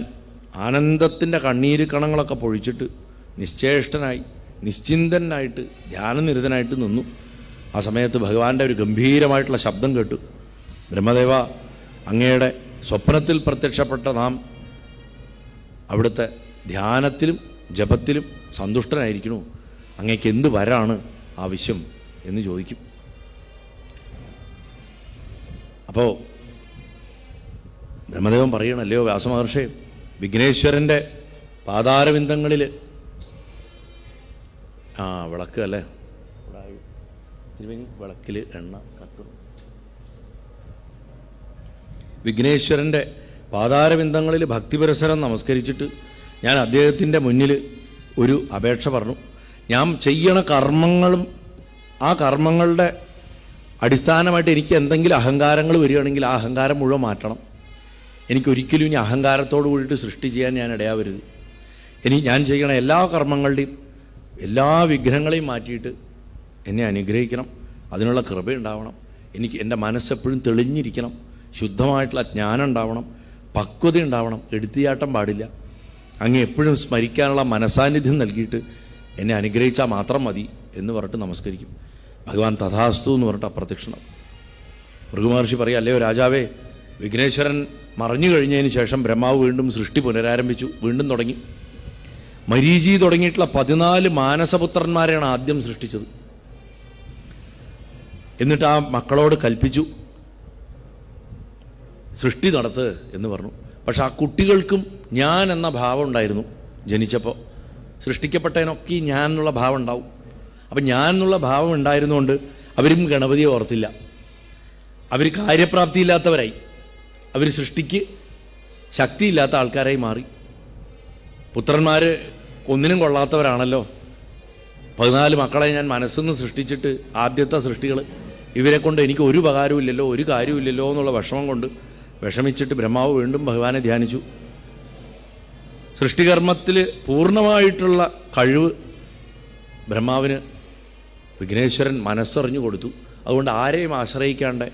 ആനന്ദത്തിൻ്റെ കണ്ണീര് കണങ്ങളൊക്കെ പൊഴിച്ചിട്ട് നിശ്ചേഷ്ടനായി നിശ്ചിന്തനായിട്ട് ധ്യാനനിരതനായിട്ട് നിന്നു. ആ സമയത്ത് ഭഗവാന്റെ ഒരു ഗംഭീരമായിട്ടുള്ള ശബ്ദം കേട്ടു, ബ്രഹ്മദേവ, അങ്ങയുടെ സ്വപ്നത്തിൽ പ്രത്യക്ഷപ്പെട്ട നാം അവിടുത്തെ ധ്യാനത്തിലും ജപത്തിലും സന്തുഷ്ടനായിരിക്കണു. അങ്ങേക്ക് എന്ത് വരാണ് ആവശ്യം എന്ന് ചോദിക്കും. അപ്പോൾ ബ്രഹ്മദേവൻ പറയണല്ലയോ വ്യാസമഹർഷി, വിഘ്നേശ്വരൻ്റെ പാതാരവിന്ദങ്ങളിൽ വിളക്ക് അല്ലേ, വിളക്കിൽ എണ്ണ കത്തുന്നു. വിഘ്നേശ്വരൻ്റെ പാതാരവിന്ദങ്ങളിൽ ഭക്തിപുരസരം നമസ്കരിച്ചിട്ട് ഞാൻ അദ്ദേഹത്തിൻ്റെ മുന്നിൽ ഒരു അപേക്ഷ പറഞ്ഞു. ഞാൻ ചെയ്യണ കർമ്മങ്ങളും ആ കർമ്മങ്ങളുടെ അടിസ്ഥാനമായിട്ട് എനിക്ക് എന്തെങ്കിലും അഹങ്കാരങ്ങൾ വരികയാണെങ്കിൽ ആ അഹങ്കാരം മുഴുവൻ മാറ്റണം. എനിക്കൊരിക്കലും ഇനി അഹങ്കാരത്തോടു കൂടിയിട്ട് സൃഷ്ടി ചെയ്യാൻ ഞാൻ ഇടയാവരുത്. ഇനി ഞാൻ ചെയ്യണ എല്ലാ കർമ്മങ്ങളുടെയും എല്ലാ വിഘ്നങ്ങളെയും മാറ്റിയിട്ട് എന്നെ അനുഗ്രഹിക്കണം. അതിനുള്ള കൃപയുണ്ടാവണം. എനിക്ക് എൻ്റെ മനസ്സെപ്പോഴും തെളിഞ്ഞിരിക്കണം. ശുദ്ധമായിട്ടുള്ള ജ്ഞാനം ഉണ്ടാവണം. പക്വത ഉണ്ടാവണം. എടുത്തിയാട്ടം പാടില്ല. അങ്ങ് എപ്പോഴും സ്മരിക്കാനുള്ള മനസാന്നിധ്യം നൽകിയിട്ട് എന്നെ അനുഗ്രഹിച്ചാൽ മാത്രം മതി എന്ന് പറഞ്ഞിട്ട് നമസ്കരിക്കും. ഭഗവാൻ തഥാസ്തു എന്ന് പറഞ്ഞിട്ട് അപ്രത്യക്ഷണം. ഭൃഗുമഹർഷി പറയുക, അല്ലയോ രാജാവേ, വിഘ്നേശ്വരൻ മറഞ്ഞു കഴിഞ്ഞതിന് ശേഷം ബ്രഹ്മാവ് വീണ്ടും സൃഷ്ടി പുനരാരംഭിച്ചു. വീണ്ടും തുടങ്ങി. മരീചി തുടങ്ങിയിട്ടുള്ള 14 മാനസപുത്രന്മാരെയാണ് ആദ്യം സൃഷ്ടിച്ചത്. എന്നിട്ട് ആ മക്കളോട് കൽപ്പിച്ചു, സൃഷ്ടി നടത്ത് എന്ന് പറഞ്ഞു. പക്ഷെ ആ കുട്ടികൾക്കും ഞാൻ എന്ന ഭാവം ഉണ്ടായിരുന്നു. ജനിച്ചപ്പോൾ സൃഷ്ടിക്കപ്പെട്ടതിനൊക്കെ ഞാൻ എന്നുള്ള ഭാവം ഉണ്ടാവും. അപ്പം ഞാൻ എന്നുള്ള ഭാവം ഉണ്ടായിരുന്നുകൊണ്ട് അവരും ഗണപതിയെ ഓർത്തില്ല. അവർ കാര്യപ്രാപ്തിയില്ലാത്തവരായി. അവർ സൃഷ്ടിക്ക് ശക്തിയില്ലാത്ത ആൾക്കാരായി മാറി. പുത്രന്മാർ ഒന്നിനും കൊള്ളാത്തവരാണല്ലോ. 14 മക്കളെ ഞാൻ മനസ്സിൽ നിന്ന് സൃഷ്ടിച്ചിട്ട് ആദ്യത്തെ സൃഷ്ടികൾ ഇവരെ കൊണ്ട് എനിക്ക് ഒരു ഉപകാരവും ഇല്ലല്ലോ, ഒരു കാര്യമില്ലല്ലോ എന്നുള്ള വിഷമം കൊണ്ട് വിഷമിച്ചിട്ട് ബ്രഹ്മാവ് വീണ്ടും ഭഗവാനെ ധ്യാനിച്ചു. സൃഷ്ടികർമ്മത്തിൽ പൂർണ്ണമായിട്ടുള്ള കഴിവ് ബ്രഹ്മാവിന് വിഘ്നേശ്വരൻ മനസ്സറിഞ്ഞു കൊടുത്തു. അതുകൊണ്ട് ആരെയും ആശ്രയിക്കാണ്ട്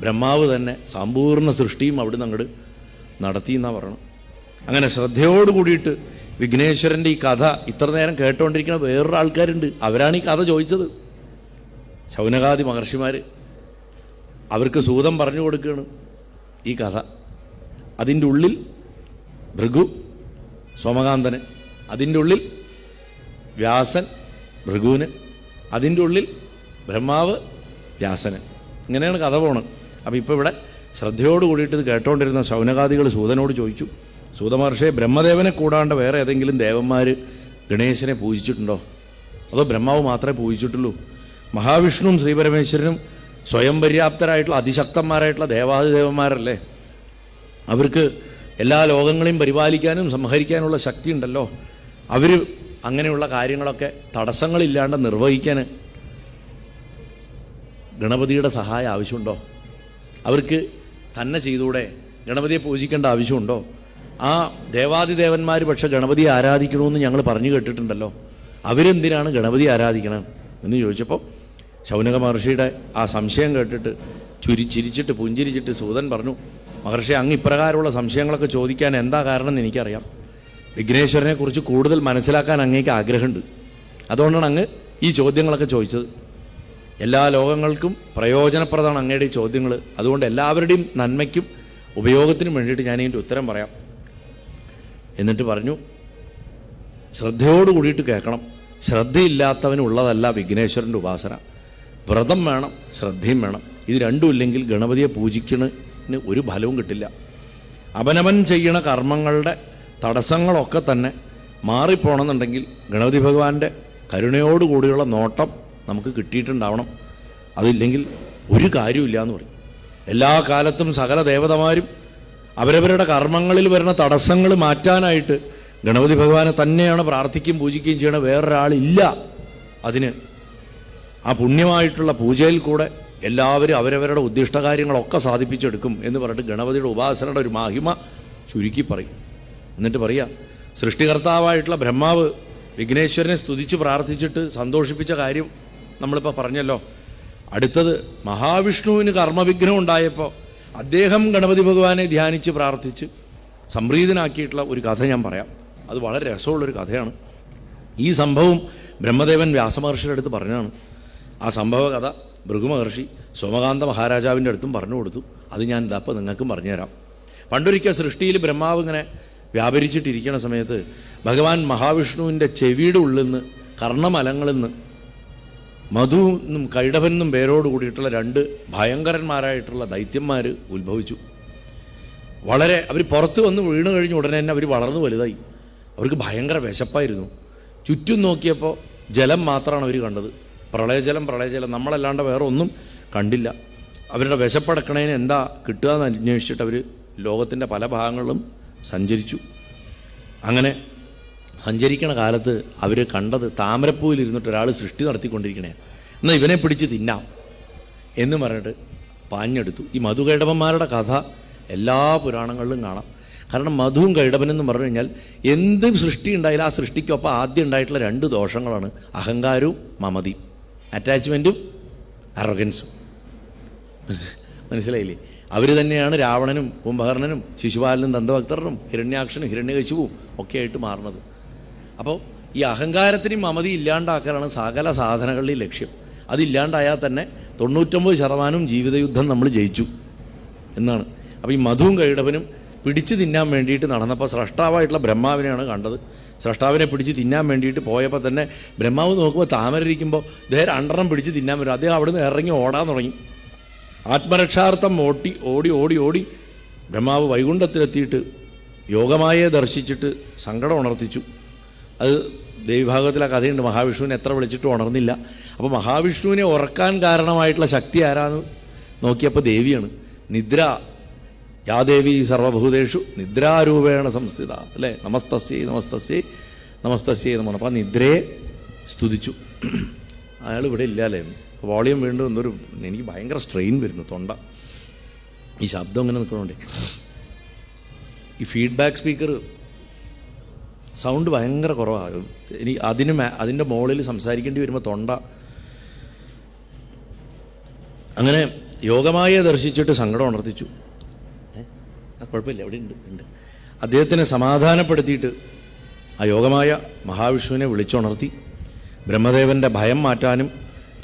ബ്രഹ്മാവ് തന്നെ സമ്പൂർണ്ണ സൃഷ്ടിയും അവിടുന്ന് അങ്ങോട്ട് നടത്തി എന്നാണ് പറയണം. അങ്ങനെ ശ്രദ്ധയോട് കൂടിയിട്ട് വിഘ്നേശ്വരൻ്റെ ഈ കഥ ഇത്ര നേരം കേട്ടുകൊണ്ടിരിക്കുന്ന വേറൊരു ആൾക്കാരുണ്ട്. അവരാണ് ഈ കഥ ചോദിച്ചത്. ശൗനകാദി മഹർഷിമാർ അവർക്ക് സൂതം പറഞ്ഞു കൊടുക്കുകയാണ് ഈ കഥ. അതിൻ്റെ ഉള്ളിൽ ഭൃഗു സോമകാന്തന്, അതിൻ്റെ ഉള്ളിൽ വ്യാസൻ ഭൃഗുവിന്, അതിൻ്റെ ഉള്ളിൽ ബ്രഹ്മാവ് വ്യാസന്. ഇങ്ങനെയാണ് കഥ പോണത്. അപ്പം ഇപ്പോൾ ഇവിടെ ശ്രദ്ധയോട് കൂടിയിട്ട് ഇത് കേട്ടോണ്ടിരുന്ന ശൗനകാദികൾ സൂതനോട് ചോദിച്ചു, സൂതമഹർഷിയെ, ബ്രഹ്മദേവനെ കൂടാണ്ട് വേറെ ഏതെങ്കിലും ദേവന്മാർ ഗണേശനെ പൂജിച്ചിട്ടുണ്ടോ? അതോ ബ്രഹ്മാവ് മാത്രമേ പൂജിച്ചിട്ടുള്ളൂ? മഹാവിഷ്ണുവും ശ്രീപരമേശ്വരനും സ്വയം പര്യാപ്തരായിട്ടുള്ള അതിശക്തന്മാരായിട്ടുള്ള ദേവാദിദേവന്മാരല്ലേ? അവർക്ക് എല്ലാ ലോകങ്ങളെയും പരിപാലിക്കാനും സംഹരിക്കാനുള്ള ശക്തി ഉണ്ടല്ലോ. അവർ അങ്ങനെയുള്ള കാര്യങ്ങളൊക്കെ തടസ്സങ്ങളില്ലാണ്ട് നിർവഹിക്കാൻ ഗണപതിയുടെ സഹായം ആവശ്യമുണ്ടോ? അവർക്ക് തന്നെ ചെയ്തൂടെ? ഗണപതിയെ പൂജിക്കേണ്ട ആവശ്യമുണ്ടോ? ആ ദേവാദിദേവന്മാർ പക്ഷെ ഗണപതിയെ ആരാധിക്കണമെന്ന് ഞങ്ങൾ പറഞ്ഞു കേട്ടിട്ടുണ്ടല്ലോ. അവരെന്തിനാണ് ഗണപതി ആരാധിക്കണം എന്ന് ചോദിച്ചപ്പോൾ ശൗനക മഹർഷിയുടെ ആ സംശയം കേട്ടിട്ട് ചിരിച്ചിട്ട് പുഞ്ചിരിച്ചിട്ട് സൂതൻ പറഞ്ഞു, മഹർഷി, അങ്ങ് ഇപ്രകാരമുള്ള സംശയങ്ങളൊക്കെ ചോദിക്കാൻ എന്താ കാരണം എന്ന് എനിക്കറിയാം. വിഘ്നേശ്വരനെ കുറിച്ച് കൂടുതൽ മനസ്സിലാക്കാൻ അങ്ങേക്ക് ആഗ്രഹമുണ്ട്. അതുകൊണ്ടാണ് അങ്ങ് ഈ ചോദ്യങ്ങളൊക്കെ ചോദിച്ചത്. എല്ലാ ലോകങ്ങൾക്കും പ്രയോജനപ്രദമാണ് അങ്ങയുടെ ഈ ചോദ്യങ്ങൾ. അതുകൊണ്ട് എല്ലാവരുടെയും നന്മയ്ക്കും ഉപയോഗത്തിനും വേണ്ടിയിട്ട് ഞാൻ ഇതിൻ്റെ ഉത്തരം പറയാം. എന്നിട്ട് പറഞ്ഞു, ശ്രദ്ധയോട് കൂടിയിട്ട് കേൾക്കണം. ശ്രദ്ധയില്ലാത്തവനുള്ളതല്ല വിഘ്നേശ്വരൻ്റെ ഉപാസന. വ്രതം വേണം, ശ്രദ്ധയും വേണം. ഇത് രണ്ടും ഇല്ലെങ്കിൽ ഗണപതിയെ പൂജിക്കുന്നതിന് ഒരു ഫലവും കിട്ടില്ല. അവനവൻ ചെയ്യണ കർമ്മങ്ങളുടെ തടസ്സങ്ങളൊക്കെ തന്നെ മാറിപ്പോണമെന്നുണ്ടെങ്കിൽ ഗണപതി ഭഗവാന്റെ കരുണയോടുകൂടിയുള്ള നോട്ടം നമുക്ക് കിട്ടിയിട്ടുണ്ടാവണം. അതില്ലെങ്കിൽ ഒരു കാര്യമില്ല എന്ന് പറയും. എല്ലാ കാലത്തും സകല ദേവതമാരും അവരവരുടെ കർമ്മങ്ങളിൽ വരുന്ന തടസ്സങ്ങൾ മാറ്റാനായിട്ട് ഗണപതി ഭഗവാനെ തന്നെയാണ് പ്രാർത്ഥിക്കുകയും പൂജിക്കുകയും ചെയ്യണ. വേറൊരാളില്ല അതിന്. ആ പുണ്യമായിട്ടുള്ള പൂജയിൽ കൂടെ എല്ലാവരും അവരവരുടെ ഉദ്ദിഷ്ടകാര്യങ്ങളൊക്കെ സാധിപ്പിച്ചെടുക്കും എന്ന് പറഞ്ഞിട്ട് ഗണപതിയുടെ ഉപാസനയുടെ ഒരു മഹിമ ചുരുക്കി പറയും. എന്നിട്ട് പറയുക, സൃഷ്ടികർത്താവായിട്ടുള്ള ബ്രഹ്മാവ് വിഘ്നേശ്വരനെ സ്തുതിച്ച് പ്രാർത്ഥിച്ചിട്ട് സന്തോഷിപ്പിച്ച കാര്യം നമ്മളിപ്പോൾ പറഞ്ഞല്ലോ. അടുത്തത് മഹാവിഷ്ണുവിന് കർമ്മവിഘ്നം ഉണ്ടായപ്പോൾ അദ്ദേഹം ഗണപതി ഭഗവാനെ ധ്യാനിച്ച് പ്രാർത്ഥിച്ച് സംപ്രീതനാക്കിയിട്ടുള്ള ഒരു കഥ ഞാൻ പറയാം. അത് വളരെ രസമുള്ളൊരു കഥയാണ്. ഈ സംഭവം ബ്രഹ്മദേവൻ വ്യാസമഹർഷിയുടെ അടുത്ത് പറഞ്ഞാണ്. ആ സംഭവ കഥ ഭൃഗുമഹർഷി സോമകാന്ത മഹാരാജാവിൻ്റെ അടുത്തും പറഞ്ഞു കൊടുത്തു. അത് ഞാൻ ഇതപ്പോൾ നിങ്ങൾക്കും പറഞ്ഞുതരാം. പണ്ടൊരിക്കൽ സൃഷ്ടിയിൽ ബ്രഹ്മാവ് ഇങ്ങനെ വ്യാപരിച്ചിട്ടിരിക്കുന്ന സമയത്ത് ഭഗവാൻ മഹാവിഷ്ണുവിൻ്റെ ചെവിയുടെ ഉള്ളിൽ നിന്ന് കർണമലങ്ങളിൽ നിന്ന് മധുവെന്നും കൈടഭെന്നും പേരോട് കൂടിയിട്ടുള്ള രണ്ട് ഭയങ്കരന്മാരായിട്ടുള്ള ദൈത്യന്മാർ ഉത്ഭവിച്ചു. വളരെ അവർ പുറത്ത് വന്ന് വീണ് കഴിഞ്ഞ ഉടനെ തന്നെ അവർ വളർന്നു വലുതായി. അവർക്ക് ഭയങ്കര വിശപ്പായിരുന്നു. ചുറ്റും നോക്കിയപ്പോൾ ജലം മാത്രമാണ് അവർ കണ്ടത്. പ്രളയജലം നമ്മളല്ലാണ്ട് വേറെ ഒന്നും കണ്ടില്ല. അവരുടെ വിശപ്പടക്കണേന് എന്താ കിട്ടുക എന്ന് അന്വേഷിച്ചിട്ട് അവർ ലോകത്തിൻ്റെ പല ഭാഗങ്ങളിലും സഞ്ചരിച്ചു. അങ്ങനെ സഞ്ചരിക്കണ കാലത്ത് അവർ കണ്ടത് താമരപ്പൂവിലിരുന്നിട്ട് ഒരാൾ സൃഷ്ടി നടത്തിക്കൊണ്ടിരിക്കണേ. എന്നാൽ ഇവനെ പിടിച്ച് തിന്നാം എന്ന് പറഞ്ഞിട്ട് പാഞ്ഞെടുത്തു. ഈ മധുകൈടവന്മാരുടെ കഥ എല്ലാ പുരാണങ്ങളിലും കാണാം. കാരണം മധുവും കൈടവനെന്ന് പറഞ്ഞു കഴിഞ്ഞാൽ എന്ത് സൃഷ്ടി ഉണ്ടായാലും ആ സൃഷ്ടിക്കൊപ്പം ആദ്യം ഉണ്ടായിട്ടുള്ള രണ്ട് ദോഷങ്ങളാണ് അഹങ്കാരവും മമതിയും, അറ്റാച്ച്മെൻറ്റും അറോഗൻസും. മനസ്സിലായില്ലേ? അവർ തന്നെയാണ് രാവണനും കുംഭകർണനും ശിശുപാലനും ദന്തഭക്തനും ഹിരണ്യാക്ഷനും ഹിരണ്യകശിപുവും ഒക്കെ ആയിട്ട് മാറുന്നത്. അപ്പോൾ ഈ അഹങ്കാരത്തിനും മമതി ഇല്ലാണ്ടാക്കലാണ് സകല സാധനകളുടെയും ലക്ഷ്യം. അതില്ലാണ്ടായാൽ തന്നെ 99% ജീവിതയുദ്ധം നമ്മൾ ജയിച്ചു എന്നാണ്. അപ്പോൾ ഈ മധുവും കൈടവനും പിടിച്ചു തിന്നാൻ വേണ്ടിയിട്ട് നടന്നപ്പോൾ സ്രഷ്ടാവായിട്ടുള്ള ബ്രഹ്മാവിനെയാണ് കണ്ടത്. സ്രഷ്ടാവിനെ പിടിച്ച് തിന്നാൻ വേണ്ടിയിട്ട് പോയപ്പോൾ തന്നെ ബ്രഹ്മാവ് നോക്കുമ്പോൾ താമര ഇരിക്കുമ്പോൾ ഇദ്ദേഹം രണ്ടെണ്ണം പിടിച്ച് തിന്നാൻ വരും. അദ്ദേഹം അവിടുന്ന് ഇറങ്ങി ഓടാൻ തുടങ്ങി. ആത്മരക്ഷാർത്ഥം ഓടി ബ്രഹ്മാവ് വൈകുണ്ഠത്തിലെത്തിയിട്ട് യോഗമായെ ദർശിച്ചിട്ട് സങ്കടം ഉണർത്തിച്ചു. അത് ദേവിഭാഗത്തിൽ ആ കഥയുണ്ട്. മഹാവിഷ്ണുവിനെ എത്ര വിളിച്ചിട്ടും ഉണർന്നില്ല. അപ്പോൾ മഹാവിഷ്ണുവിനെ ഉറക്കാൻ കാരണമായിട്ടുള്ള ശക്തി ആരാന്ന് നോക്കിയപ്പോൾ ദേവിയാണ്. നിദ്ര യാദേവി സർവഭൂതേഷു നിദ്രാരൂപേണ സംസ്ഥിത അല്ലേ? നമസ്തസ്യൈ നമ. അപ്പോൾ നിദ്രയെ സ്തുതിച്ചു. അയാൾ ഇവിടെ ഇല്ല അല്ലേ? വോളിയം വീണ്ടും എന്തൊരു, എനിക്ക് ഭയങ്കര സ്ട്രെയിൻ വരുന്നു തൊണ്ട, ഈ ശബ്ദം ഇങ്ങനെ നിൽക്കണോണ്ടേ. ഈ ഫീഡ്ബാക്ക് സ്പീക്കർ സൗണ്ട് ഭയങ്കര കുറവാണ്. അതിൻ്റെ മുകളിൽ സംസാരിക്കേണ്ടി വരുമ്പോൾ തൊണ്ട. അങ്ങനെ യോഗമായ ദർശിച്ചിട്ട് സങ്കടം ഉണർത്തിച്ചു. കുഴപ്പമില്ല, അവിടെ ഉണ്ട്. അദ്ദേഹത്തിനെ സമാധാനപ്പെടുത്തിയിട്ട് ആ യോഗമായ മഹാവിഷ്ണുവിനെ വിളിച്ചുണർത്തി ബ്രഹ്മദേവൻ്റെ ഭയം മാറ്റാനും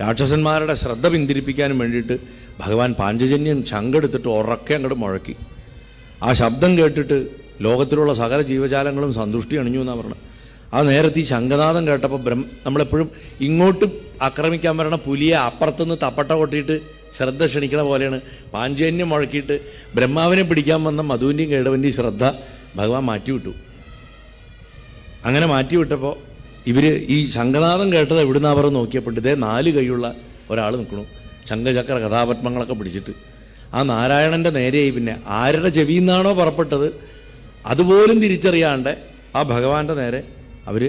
രാക്ഷസന്മാരുടെ ശ്രദ്ധ പിന്തിരിപ്പിക്കാനും വേണ്ടിയിട്ട് ഭഗവാൻ പാഞ്ചജന്യം ചങ്കെടുത്തിട്ട് ഉറക്കെ അങ്ങോട്ട് മുഴക്കി. ആ ശബ്ദം കേട്ടിട്ട് ലോകത്തിലുള്ള സകല ജീവജാലങ്ങളും സന്തുഷ്ടി അണിഞ്ഞു എന്നാണ് പറഞ്ഞത്. ആ നേരത്തെ ഈ ശംഖനാദം കേട്ടപ്പോൾ നമ്മളെപ്പോഴും ഇങ്ങോട്ട് ആക്രമിക്കാൻ വരണ പുലിയെ അപ്പുറത്തുനിന്ന് തപ്പട്ട കൊട്ടിയിട്ട് ശ്രദ്ധ ക്ഷണിക്കണ പോലെയാണ് പാഞ്ചജന്യം മുഴക്കിയിട്ട് ബ്രഹ്മാവിനെ പിടിക്കാൻ വന്ന മധുവിൻ്റെയും കേടവൻ്റെയും ശ്രദ്ധ ഭഗവാൻ മാറ്റിവിട്ടു. അങ്ങനെ മാറ്റിവിട്ടപ്പോൾ ഈ ശംഖനാദം കേട്ടത് എവിടുന്ന് അവർ നോക്കിയപ്പോൾ ഇതേ 4 കൈയുള്ള ഒരാൾ നിൽക്കണു, ശംഖചക്ര കഥാപത്മങ്ങളൊക്കെ പിടിച്ചിട്ട്. ആ നാരായണൻ്റെ നേരെയായി. പിന്നെ ആരുടെ ചെവിയിൽ നിന്നാണോ പുറപ്പെട്ടത് അതുപോലും തിരിച്ചറിയാണ്ട് ആ ഭഗവാന്റെ നേരെ അവർ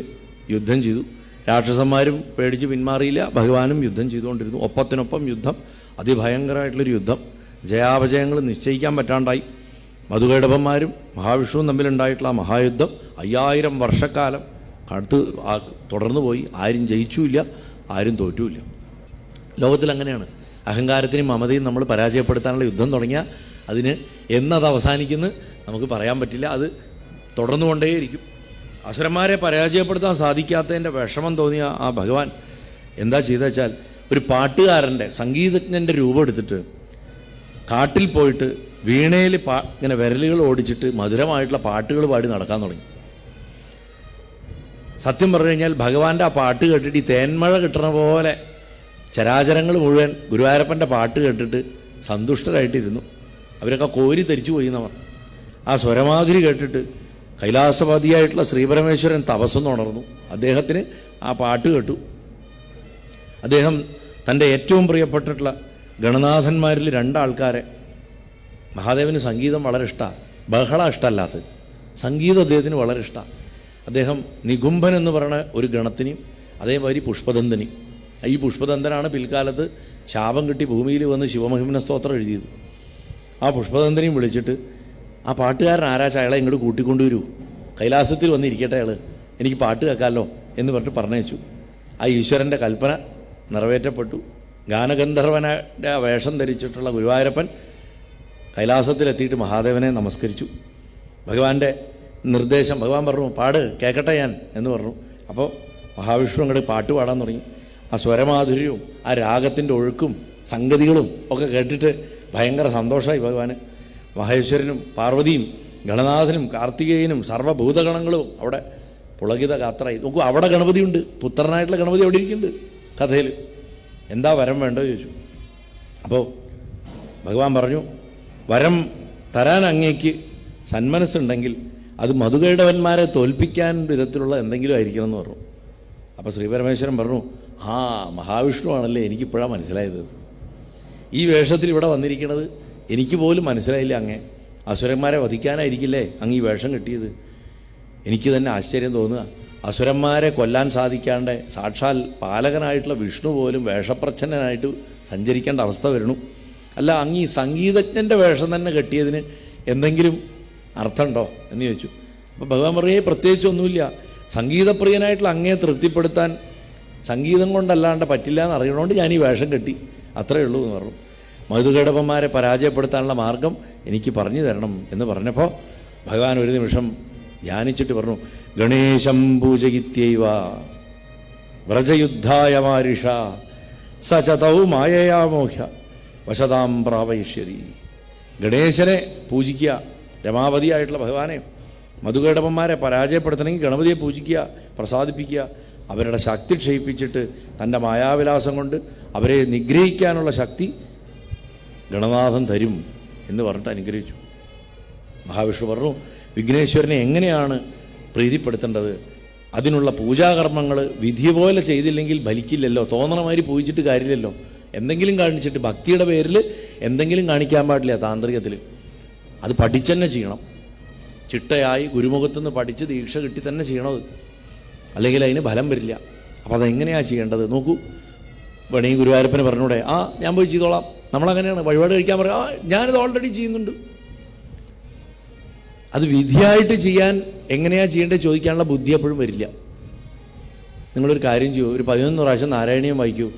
യുദ്ധം ചെയ്തു. രാക്ഷസന്മാരും പേടിച്ച് പിന്മാറിയില്ല, ഭഗവാനും യുദ്ധം ചെയ്തുകൊണ്ടിരുന്നു. ഒപ്പത്തിനൊപ്പം യുദ്ധം, അതിഭയങ്കരമായിട്ടുള്ളൊരു യുദ്ധം. ജയാപജയങ്ങൾ നിശ്ചയിക്കാൻ പറ്റാണ്ടായി. മധുകേടവന്മാരും മഹാവിഷ്ണുവും തമ്മിലുണ്ടായിട്ടുള്ള ആ മഹായുദ്ധം 5000 വർഷക്കാലം തുടർന്നു പോയി. ആരും ജയിച്ചുമില്ല, ആരും തോറ്റുമില്ല. ലോകത്തിൽ അങ്ങനെയാണ്. അഹങ്കാരത്തിനും മമതയും നമ്മൾ പരാജയപ്പെടുത്താനുള്ള യുദ്ധം തുടങ്ങിയാൽ അതിന് എന്നത് അവസാനിക്കുന്നു നമുക്ക് പറയാൻ പറ്റില്ല. അത് തുടർന്നുകൊണ്ടേയിരിക്കും. അസുരന്മാരെ പരാജയപ്പെടുത്താൻ സാധിക്കാത്തതിൻ്റെ വിഷമം തോന്നിയ ആ ഭഗവാൻ എന്താ ചെയ്തെന്ന് വെച്ചാൽ ഒരു പാട്ടുകാരൻ്റെ സംഗീതജ്ഞൻ്റെ രൂപം എടുത്തിട്ട് കാട്ടിൽ പോയിട്ട് വീണയിൽ ഇങ്ങനെ വിരലുകൾ ഓടിച്ചിട്ട് മധുരമായിട്ടുള്ള പാട്ടുകൾ പാടി നടക്കാൻ തുടങ്ങി. സത്യം പറഞ്ഞു കഴിഞ്ഞാൽ ഭഗവാന്റെ ആ പാട്ട് കേട്ടിട്ട് ഈ തേന്മഴ കിട്ടണ പോലെ ചരാചരങ്ങൾ മുഴുവൻ ഗുരുവായൂരപ്പൻ്റെ പാട്ട് കേട്ടിട്ട് സന്തുഷ്ടരായിട്ടിരുന്നു. അവരൊക്കെ കോരി ധരിച്ചു പോയി എന്നവർ. ആ സ്വരമാധുരി കേട്ടിട്ട് കൈലാസവാദിയായിട്ടുള്ള ശ്രീപരമേശ്വരൻ തപസ്സെന്ന് ഉണർന്നു. അദ്ദേഹത്തിന് ആ പാട്ട് കേട്ടു. അദ്ദേഹം തൻ്റെ ഏറ്റവും പ്രിയപ്പെട്ടിട്ടുള്ള ഗണനാഥന്മാരിൽ 2 ആൾക്കാരെ, മഹാദേവന് സംഗീതം വളരെ ഇഷ്ടമാണ്, ബഹള ഇഷ്ടമല്ലാത്തത്, സംഗീതം അദ്ദേഹത്തിന് വളരെ ഇഷ്ടമാണ്. അദ്ദേഹം നികുംഭൻ എന്ന് പറയുന്ന ഒരു ഗണത്തിനെയും അതേമാതിരി പുഷ്പദന്തനെയും, ഈ പുഷ്പദന്തനാണ് പിൽക്കാലത്ത് ശാപം കിട്ടി ഭൂമിയിൽ വന്ന് ശിവമഹിമന സ്തോത്രം എഴുതിയത്. ആ പുഷ്പദന്തനെയും വിളിച്ചിട്ട് ആ പാട്ടുകാരൻ ആരാച്ച അയാളെ ഇങ്ങോട്ട് കൂട്ടിക്കൊണ്ടുവരൂ, കൈലാസത്തിൽ വന്നിരിക്കട്ടെ അയാൾ, എനിക്ക് പാട്ട് കേൾക്കാമല്ലോ എന്ന് പറഞ്ഞിട്ട് പറഞ്ഞയച്ചു. ആ ഈശ്വരൻ്റെ കൽപ്പന നിറവേറ്റപ്പെട്ടു. ഗാനഗന്ധർവൻ്റെ വേഷം ധരിച്ചിട്ടുള്ള ഗുരുവായൂരപ്പൻ കൈലാസത്തിലെത്തിയിട്ട് മഹാദേവനെ നമസ്കരിച്ചു. ഭഗവാന്റെ നിർദ്ദേശം ഭഗവാൻ പറഞ്ഞു, പാട് കേൾക്കട്ടെ ഞാൻ എന്ന് പറഞ്ഞു. അപ്പോൾ മഹാവിഷ്ണു അങ്ങോട്ട് പാട്ട് പാടാൻ തുടങ്ങി. ആ സ്വരമാധുര്യവും ആ രാഗത്തിൻ്റെ ഒഴുക്കും സംഗതികളും ഒക്കെ കേട്ടിട്ട് ഭയങ്കര സന്തോഷമായി ഭഗവാന്. മഹേശ്വരനും പാർവതിയും ഗണനാഥനും കാർത്തികേയനും സർവ്വഭൂതഗണങ്ങളും അവിടെ പുളകിത ഗാത്രായി. നോക്കൂ, അവിടെ ഗണപതിയുണ്ട്, പുത്രനായിട്ടുള്ള ഗണപതി അവിടെ ഇരിക്കുന്നുണ്ട് കഥയിൽ. എന്താ വരം വേണ്ടോ ചോദിച്ചു. അപ്പോൾ ഭഗവാൻ പറഞ്ഞു, വരം തരാൻ അങ്ങേക്ക് സന്മനസ്സുണ്ടെങ്കിൽ അത് മധുകേടവന്മാരെ തോൽപ്പിക്കാൻ വിധത്തിലുള്ള എന്തെങ്കിലും ആയിരിക്കണം എന്ന് പറഞ്ഞു. അപ്പോൾ ശ്രീപരമേശ്വരൻ പറഞ്ഞു, ആ മഹാവിഷ്ണു ആണല്ലേ, എനിക്കിപ്പോഴാണ് മനസ്സിലായത്. ഈ വേഷത്തിൽ ഇവിടെ വന്നിരിക്കുന്നത് എനിക്ക് പോലും മനസ്സിലായില്ല. അങ്ങേ അസുരന്മാരെ വധിക്കാനായിരിക്കില്ലേ അങ്ങ് ഈ വേഷം കിട്ടിയത്? എനിക്ക് തന്നെ ആശ്ചര്യം തോന്നുക. അസുരന്മാരെ കൊല്ലാൻ സാധിക്കാണ്ട് സാക്ഷാൽ പാലകനായിട്ടുള്ള വിഷ്ണു പോലും വേഷപ്രച്ഛന്നനായിട്ട് സഞ്ചരിക്കേണ്ട അവസ്ഥ വരണു. അല്ല, അങ്ങ് ഈ സംഗീതജ്ഞൻ്റെ വേഷം തന്നെ കെട്ടിയതിന് എന്തെങ്കിലും അർത്ഥമുണ്ടോ എന്ന് ചോദിച്ചു. അപ്പോൾ ഭഗവാൻ പറയേ, പ്രത്യേകിച്ചൊന്നുമില്ല, സംഗീതപ്രിയനായിട്ടുള്ള അങ്ങയെ തൃപ്തിപ്പെടുത്താൻ സംഗീതം കൊണ്ടല്ലാണ്ട് പറ്റില്ല എന്ന് അറിയണോണ്ട് ഞാൻ ഈ വേഷം കെട്ടി, അത്രയേ ഉള്ളൂ എന്ന് പറഞ്ഞു. മധുകേടവന്മാരെ പരാജയപ്പെടുത്താനുള്ള മാർഗം എനിക്ക് പറഞ്ഞു തരണം എന്ന് പറഞ്ഞപ്പോൾ ഭഗവാൻ ഒരു നിമിഷം ധ്യാനിച്ചിട്ട് പറഞ്ഞു, ഗണേശം പൂജയിത്യൈവ വ്രജയുദ്ധായ മാരിഷ സചതൗ മായയാമോഹ്യ വശതാം പ്രാപയിഷ്യതി. ഗണേശനെ പൂജിക്കുക, രമാവതിയായിട്ടുള്ള ഭഗവാനെ. മധുകേടവന്മാരെ പരാജയപ്പെടുത്തണമെങ്കിൽ ഗണപതിയെ പൂജിക്കുക, പ്രസാദിപ്പിക്കുക, അവരുടെ ശക്തി ക്ഷയിപ്പിച്ചിട്ട് തൻ്റെ മായാവിലാസം കൊണ്ട് അവരെ നിഗ്രഹിക്കാനുള്ള ശക്തി ഗണനാഥൻ തരും എന്ന് പറഞ്ഞിട്ട് അനുഗ്രഹിച്ചു. മഹാവിഷ്ണു പറഞ്ഞു, വിഘ്നേശ്വരനെ എങ്ങനെയാണ് പ്രീതിപ്പെടുത്തേണ്ടത്? അതിനുള്ള പൂജാകർമ്മങ്ങൾ വിധി പോലെ ചെയ്തില്ലെങ്കിൽ ഫലിക്കില്ലല്ലോ. തോന്നണമാതിരി പൂജിച്ചിട്ട് കാര്യമില്ലല്ലോ. എന്തെങ്കിലും കാണിച്ചിട്ട്, ഭക്തിയുടെ പേരിൽ എന്തെങ്കിലും കാണിക്കാൻ പാടില്ല താന്ത്രികത്തിൽ. അത് പഠിച്ചെന്നെ ചെയ്യണം. ചിട്ടയായി ഗുരുമുഖത്തുനിന്ന് പഠിച്ച് ദീക്ഷ കിട്ടി തന്നെ ചെയ്യണത്, അല്ലെങ്കിൽ അതിന് ഫലം വരില്ല. അപ്പം അതെങ്ങനെയാണ് ചെയ്യേണ്ടത് നോക്കൂ. വേണമെങ്കിൽ ഗുരുവായൂരപ്പന് പറഞ്ഞൂടെ, ആ ഞാൻ പോയി ചെയ്തോളാം. നമ്മളങ്ങനെയാണ്, വഴിപാട് കഴിക്കാൻ പറയാം, ആ ഞാനിത് ഓൾറെഡി ചെയ്യുന്നുണ്ട്. അത് വിധിയായിട്ട് ചെയ്യാൻ എങ്ങനെയാ ചെയ്യേണ്ടത് ചോദിക്കാനുള്ള ബുദ്ധി എപ്പോഴും വരില്ല. നിങ്ങളൊരു കാര്യം ചെയ്യൂ, ഒരു 11 പ്രാവശ്യം നാരായണീയം വായിക്കൂ.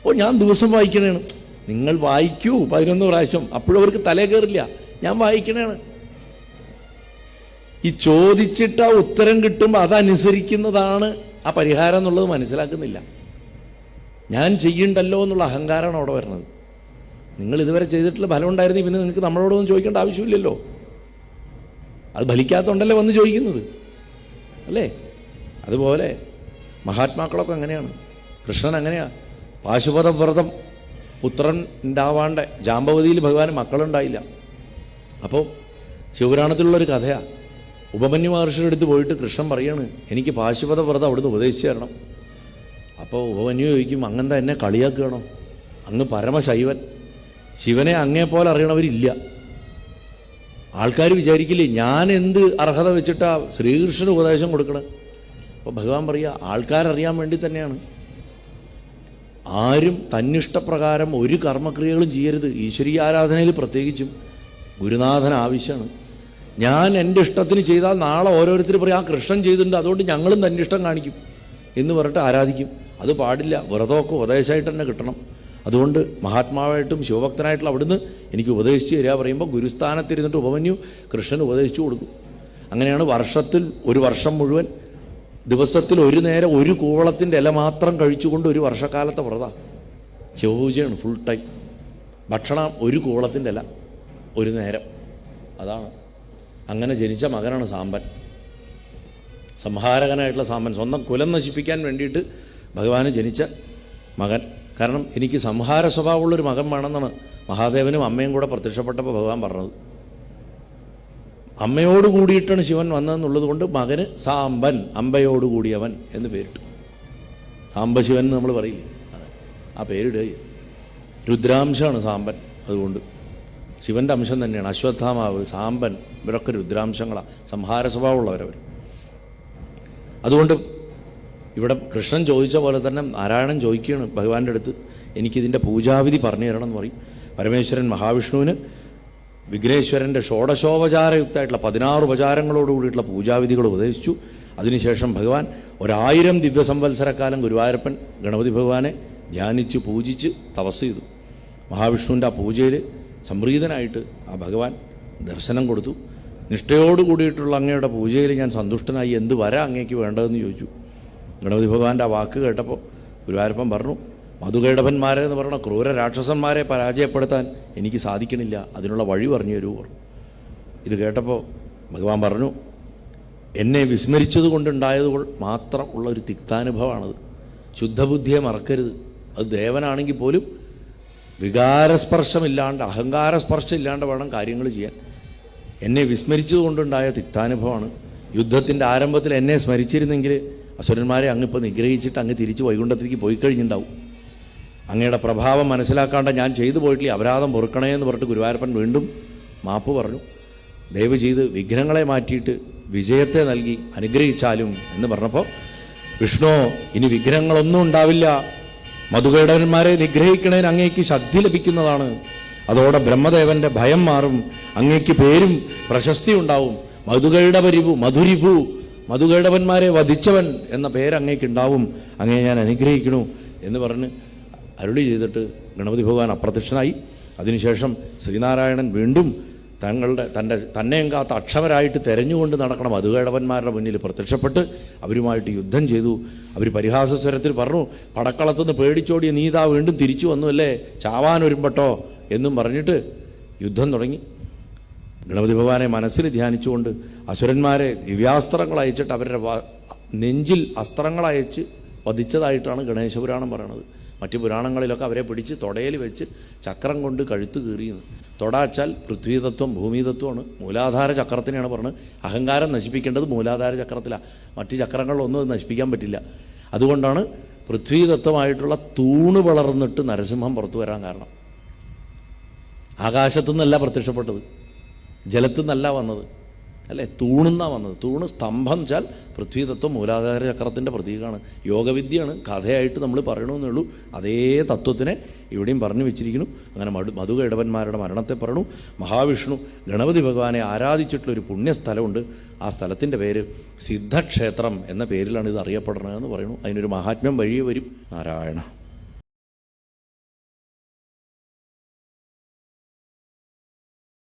ഓ, ഞാൻ ദിവസം വായിക്കണേണ്. നിങ്ങൾ വായിക്കൂ 11 പ്രാവശ്യം. അപ്പോഴും അവർക്ക് തലേ കയറില്ല. ഞാൻ വായിക്കണേണ്. ഈ ചോദിച്ചിട്ട് ആ ഉത്തരം കിട്ടുമ്പോൾ അതനുസരിക്കുന്നതാണ് ആ പരിഹാരം എന്നുള്ളത് മനസ്സിലാക്കുന്നില്ല. ഞാൻ ചെയ്യണ്ടല്ലോ എന്നുള്ള അഹങ്കാരമാണ് അവിടെ വരുന്നത്. നിങ്ങൾ ഇതുവരെ ചെയ്തിട്ടുള്ള ഫലം ഉണ്ടായിരുന്നെങ്കിൽ പിന്നെ നിങ്ങൾക്ക് നമ്മളോടൊന്നും ചോദിക്കേണ്ട ആവശ്യമില്ലല്ലോ. അത് ഫലിക്കാത്തതുകൊണ്ടല്ലേ വന്ന് ചോദിക്കുന്നത്, അല്ലേ? അതുപോലെ മഹാത്മാക്കളൊക്കെ അങ്ങനെയാണ്. കൃഷ്ണൻ അങ്ങനെയാ. പാശുപതവ്രതം പുത്രൻ ഉണ്ടാവാണ്ട് ജാമ്പവതിയിൽ ഭഗവാന് മക്കളുണ്ടായില്ല. അപ്പോൾ ശിവപുരാണത്തിലുള്ളൊരു കഥയാണ്. ഉപമന്യു മഹർഷിയുടെ അടുത്ത് പോയിട്ട് കൃഷ്ണൻ പറയാണ്, എനിക്ക് പാശുപതവ്രതം അവിടുന്ന് ഉപദേശിച്ചു തരണം. അപ്പോൾ ഉപമന്യു ചോദിക്കും, അങ്ങെന്താ എന്നെ കളിയാക്കുകയാണോ? അങ്ങ് പരമശൈവൻ, ശിവനെ അങ്ങേപ്പോലെ അറിയണവരില്ല. ആൾക്കാർ വിചാരിക്കില്ലേ ഞാൻ എന്ത് അർഹത വെച്ചിട്ടാ ശ്രീകൃഷ്ണന് ഉപദേശം കൊടുക്കണം? അപ്പോൾ ഭഗവാൻ പറയുക, ആൾക്കാരറിയാൻ വേണ്ടി തന്നെയാണ്. ആരും തന്നിഷ്ടപ്രകാരം ഒരു കർമ്മക്രിയകളും ചെയ്യരുത്. ഈശ്വരീയ ആരാധനയിൽ പ്രത്യേകിച്ചും ഗുരുനാഥൻ ആവശ്യമാണ്. ഞാൻ എൻ്റെ ഇഷ്ടത്തിന് ചെയ്താൽ നാളെ ഓരോരുത്തർ പറയും, ആ കൃഷ്ണൻ ചെയ്തിട്ടുണ്ട്, അതുകൊണ്ട് ഞങ്ങളും തൻ്റെ ഇഷ്ടം കാണിക്കും എന്ന് പറഞ്ഞിട്ട് ആരാധിക്കും. അത് പാടില്ല. വ്രതമൊക്കെ ഉപദേശമായിട്ട് തന്നെ കിട്ടണം. അതുകൊണ്ട് മഹാത്മാവായിട്ടും ശിവഭക്തനായിട്ടുള്ള അവിടുന്ന് എനിക്ക് ഉപദേശിച്ച് തരിക പറയുമ്പോൾ ഗുരുസ്ഥാനത്തിരുന്നിട്ട് ഉപമന്യു കൃഷ്ണന് ഉപദേശിച്ചു കൊടുക്കും. അങ്ങനെയാണ് വർഷത്തിൽ ഒരു വർഷം മുഴുവൻ ദിവസത്തിൽ ഒരു നേരം ഒരു കൂവളത്തിൻ്റെ ഇല മാത്രം കഴിച്ചുകൊണ്ട് ഒരു വർഷക്കാലത്തെ വ്രത ശിവപൂജയാണ്. ഫുൾ ടൈം ഭക്ഷണം ഒരു കൂവളത്തിൻ്റെ ഇല ഒരു നേരം. അതാണ്. അങ്ങനെ ജനിച്ച മകനാണ് സാമ്പൻ, സംഹാരകനായിട്ടുള്ള സാമ്പൻ. സ്വന്തം കുലം നശിപ്പിക്കാൻ വേണ്ടിയിട്ട് ഭഗവാന് ജനിച്ച മകൻ. കാരണം എനിക്ക് സംഹാര സ്വഭാവമുള്ളൊരു മകൻ വേണമെന്നാണ് മഹാദേവനും അമ്മയും കൂടെ പ്രത്യക്ഷപ്പെട്ടപ്പോൾ ഭഗവാൻ പറഞ്ഞത്. അമ്മയോട് കൂടിയിട്ടാണ് ശിവൻ വന്നതെന്നുള്ളത് കൊണ്ട് മകന് സാമ്പൻ, അമ്പയോട് കൂടിയവൻ എന്ന് പേരിട്ടു. സാംബശിവൻ എന്ന് നമ്മൾ പറയില്ലേ, ആ പേരിടുക. രുദ്രാംശമാണ് സാമ്പൻ. അതുകൊണ്ട് ശിവന്റെ അംശം തന്നെയാണ്. അശ്വത്ഥാമാവ്, സാമ്പൻ, ഇവരൊക്കെ രുദ്രാംശങ്ങളാണ്, സംഹാര സ്വഭാവമുള്ളവരവർ. അതുകൊണ്ട് ഇവിടെ കൃഷ്ണൻ ചോദിച്ച പോലെ തന്നെ നാരായണൻ ചോദിക്കുകയാണ് ഭഗവാന്റെ അടുത്ത്, എനിക്കിതിൻ്റെ പൂജാവിധി പറഞ്ഞു തരണം എന്ന് പറയും. പരമേശ്വരൻ മഹാവിഷ്ണുവിന് വിഘ്നേശ്വരൻ്റെ ഷോഡശോപചാരയുക്തമായിട്ടുള്ള 16 ഉപചാരങ്ങളോട് കൂടിയിട്ടുള്ള പൂജാവിധികൾ ഉപദേശിച്ചു. അതിനുശേഷം ഭഗവാൻ 1000 ദിവ്യസംവത്സരക്കാലം ഗുരുവായൂരപ്പൻ ഗണപതി ഭഗവാനെ ധ്യാനിച്ച് പൂജിച്ച് തപസ് ചെയ്തു. മഹാവിഷ്ണുവിൻ്റെ ആ പൂജയിൽ സംപ്രീതനായിട്ട് ആ ഭഗവാൻ ദർശനം കൊടുത്തു. നിഷ്ഠയോട് കൂടിയിട്ടുള്ള അങ്ങയുടെ പൂജയിൽ ഞാൻ സന്തുഷ്ടനായി, എന്ത് വര അങ്ങേക്ക് വേണ്ടതെന്ന് ചോദിച്ചു. ഗണപതി ഭഗവാന്റെ ആ വാക്ക് കേട്ടപ്പോൾ ഗുരുവായൂരപ്പൻ പറഞ്ഞു, മധുകൈടഭന്മാരെ എന്ന് പറഞ്ഞ ക്രൂര രാക്ഷസന്മാരെ പരാജയപ്പെടുത്താൻ എനിക്ക് സാധിക്കണില്ല, അതിനുള്ള വഴി പറഞ്ഞു തരൂ പറഞ്ഞു. ഇത് കേട്ടപ്പോൾ ഭഗവാൻ പറഞ്ഞു, എന്നെ വിസ്മരിച്ചത് കൊണ്ടുണ്ടായത് മാത്രം ഉള്ള ഒരു തിക്താനുഭവമാണത്. ശുദ്ധബുദ്ധിയെ മറക്കരുത്. അത് ദേവനാണെങ്കിൽ പോലും വികാരസ്പർശമില്ലാണ്ട്, അഹങ്കാരസ്പർശം ഇല്ലാണ്ട് വേണം കാര്യങ്ങൾ ചെയ്യാൻ. എന്നെ വിസ്മരിച്ചത് കൊണ്ടുണ്ടായ തിക്താനുഭവമാണ്. യുദ്ധത്തിൻ്റെ ആരംഭത്തിൽ എന്നെ സ്മരിച്ചിരുന്നെങ്കിൽ അസുരന്മാരെ അങ്ങിപ്പോൾ നിഗ്രഹിച്ചിട്ട് അങ്ങ് തിരിച്ച് വൈകുണ്ഠത്തിലേക്ക് പോയി കഴിഞ്ഞിട്ടുണ്ടാവും. അങ്ങയുടെ പ്രഭാവം മനസ്സിലാക്കാണ്ട് ഞാൻ ചെയ്തു പോയിട്ടില്ല, അപരാധം പൊറുക്കണേ എന്ന് പറഞ്ഞിട്ട് ഗുരുവായൂരപ്പൻ വീണ്ടും മാപ്പ് പറഞ്ഞു. ദയവ് ചെയ്ത് വിഘ്നങ്ങളെ മാറ്റിയിട്ട് വിജയത്തെ നൽകി അനുഗ്രഹിച്ചാലും എന്ന് പറഞ്ഞപ്പോൾ, വിഷ്ണു ഇനി വിഘ്നങ്ങളൊന്നും ഉണ്ടാവില്ല, മധുകൈടവന്മാരെ നിഗ്രഹിക്കണേന് അങ്ങേക്ക് ശക്തി ലഭിക്കുന്നതാണ്, അതോടെ ബ്രഹ്മദേവന്റെ ഭയം മാറും, അങ്ങേക്ക് പേരും പ്രശസ്തി ഉണ്ടാവും, മധുകൈടവരിഭു മധുരിഭു, മധുകൈടവന്മാരെ വധിച്ചവൻ എന്ന പേര് അങ്ങേക്കുണ്ടാവും, അങ്ങേ ഞാൻ അനുഗ്രഹിക്കണു എന്ന് പറഞ്ഞ് അരുളി ചെയ്തിട്ട് ഗണപതി ഭഗവാൻ അപ്രത്യക്ഷനായി. അതിനുശേഷം ശ്രീനാരായണൻ വീണ്ടും തന്നെയും കാത്ത അക്ഷമരായിട്ട് തെരഞ്ഞുകൊണ്ട് നടക്കണം മധുകൈടവന്മാരുടെ മുന്നിൽ പ്രത്യക്ഷപ്പെട്ട് അവരുമായിട്ട് യുദ്ധം ചെയ്തു. അവർ പരിഹാസസ്വരത്തിൽ പറഞ്ഞു, പടക്കളത്തുനിന്ന് പേടിച്ചോടിയ നീതാ വീണ്ടും തിരിച്ചു വന്നു അല്ലേ, ചാവാനൊരുമ്പട്ടോ എന്നും പറഞ്ഞിട്ട് യുദ്ധം തുടങ്ങി. ഗണപതി ഭഗവാനെ മനസ്സിൽ ധ്യാനിച്ചുകൊണ്ട് അസുരന്മാരെ ദിവ്യാസ്ത്രങ്ങൾ അയച്ചിട്ട് അവരുടെ നെഞ്ചിൽ അസ്ത്രങ്ങൾ അയച്ച് വധിച്ചതായിട്ടാണ് ഗണേശപുരാണം പറയണത്. മറ്റു പുരാണങ്ങളിലൊക്കെ അവരെ പിടിച്ച് തൊടയിൽ വെച്ച് ചക്രം കൊണ്ട് കഴുത്ത് കീറിയെന്ന്. തൊടാച്ചാൽ പൃഥ്വീതത്വം ഭൂമിതത്വമാണ്. മൂലാധാര ചക്രത്തിനെയാണ് പറഞ്ഞത്. അഹങ്കാരം നശിപ്പിക്കേണ്ടത് മൂലാധാര ചക്രത്തിലാണ്, മറ്റ് ചക്രങ്ങളിലൊന്നും അത് നശിപ്പിക്കാൻ പറ്റില്ല. അതുകൊണ്ടാണ് പൃഥ്വീതത്വമായിട്ടുള്ള തൂണ് വളർന്നിട്ട് നരസിംഹം പുറത്തു വരാൻ കാരണം. ആകാശത്തു നിന്നല്ല പ്രത്യക്ഷപ്പെട്ടത്, ജലത്തു നിന്നല്ല വന്നത്. അല്ലേ? തൂണെന്നാണ് വന്നത്. തൂണ് സ്തംഭം വെച്ചാൽ പൃഥ്വിതത്വം മൂലാധാര ചക്രത്തിൻ്റെ പ്രതീകമാണ്. യോഗവിദ്യയാണ്, കഥയായിട്ട് നമ്മൾ പറയണമെന്നേ ഉള്ളൂ. അതേ തത്വത്തിനെ ഇവിടെയും പറഞ്ഞു വെച്ചിരിക്കുന്നു. അങ്ങനെ മധുകൈടവന്മാരുടെ മരണത്തെ പറയണു. മഹാവിഷ്ണു ഗണപതി ഭഗവാനെ ആരാധിച്ചിട്ടുള്ളൊരു പുണ്യസ്ഥലമുണ്ട്. ആ സ്ഥലത്തിൻ്റെ പേര് സിദ്ധക്ഷേത്രം എന്ന പേരിലാണ് ഇത് അറിയപ്പെടുന്നതെന്ന് പറയുന്നു. അതിനൊരു മഹാത്മ്യം വഴിയെ വരും. നാരായണ.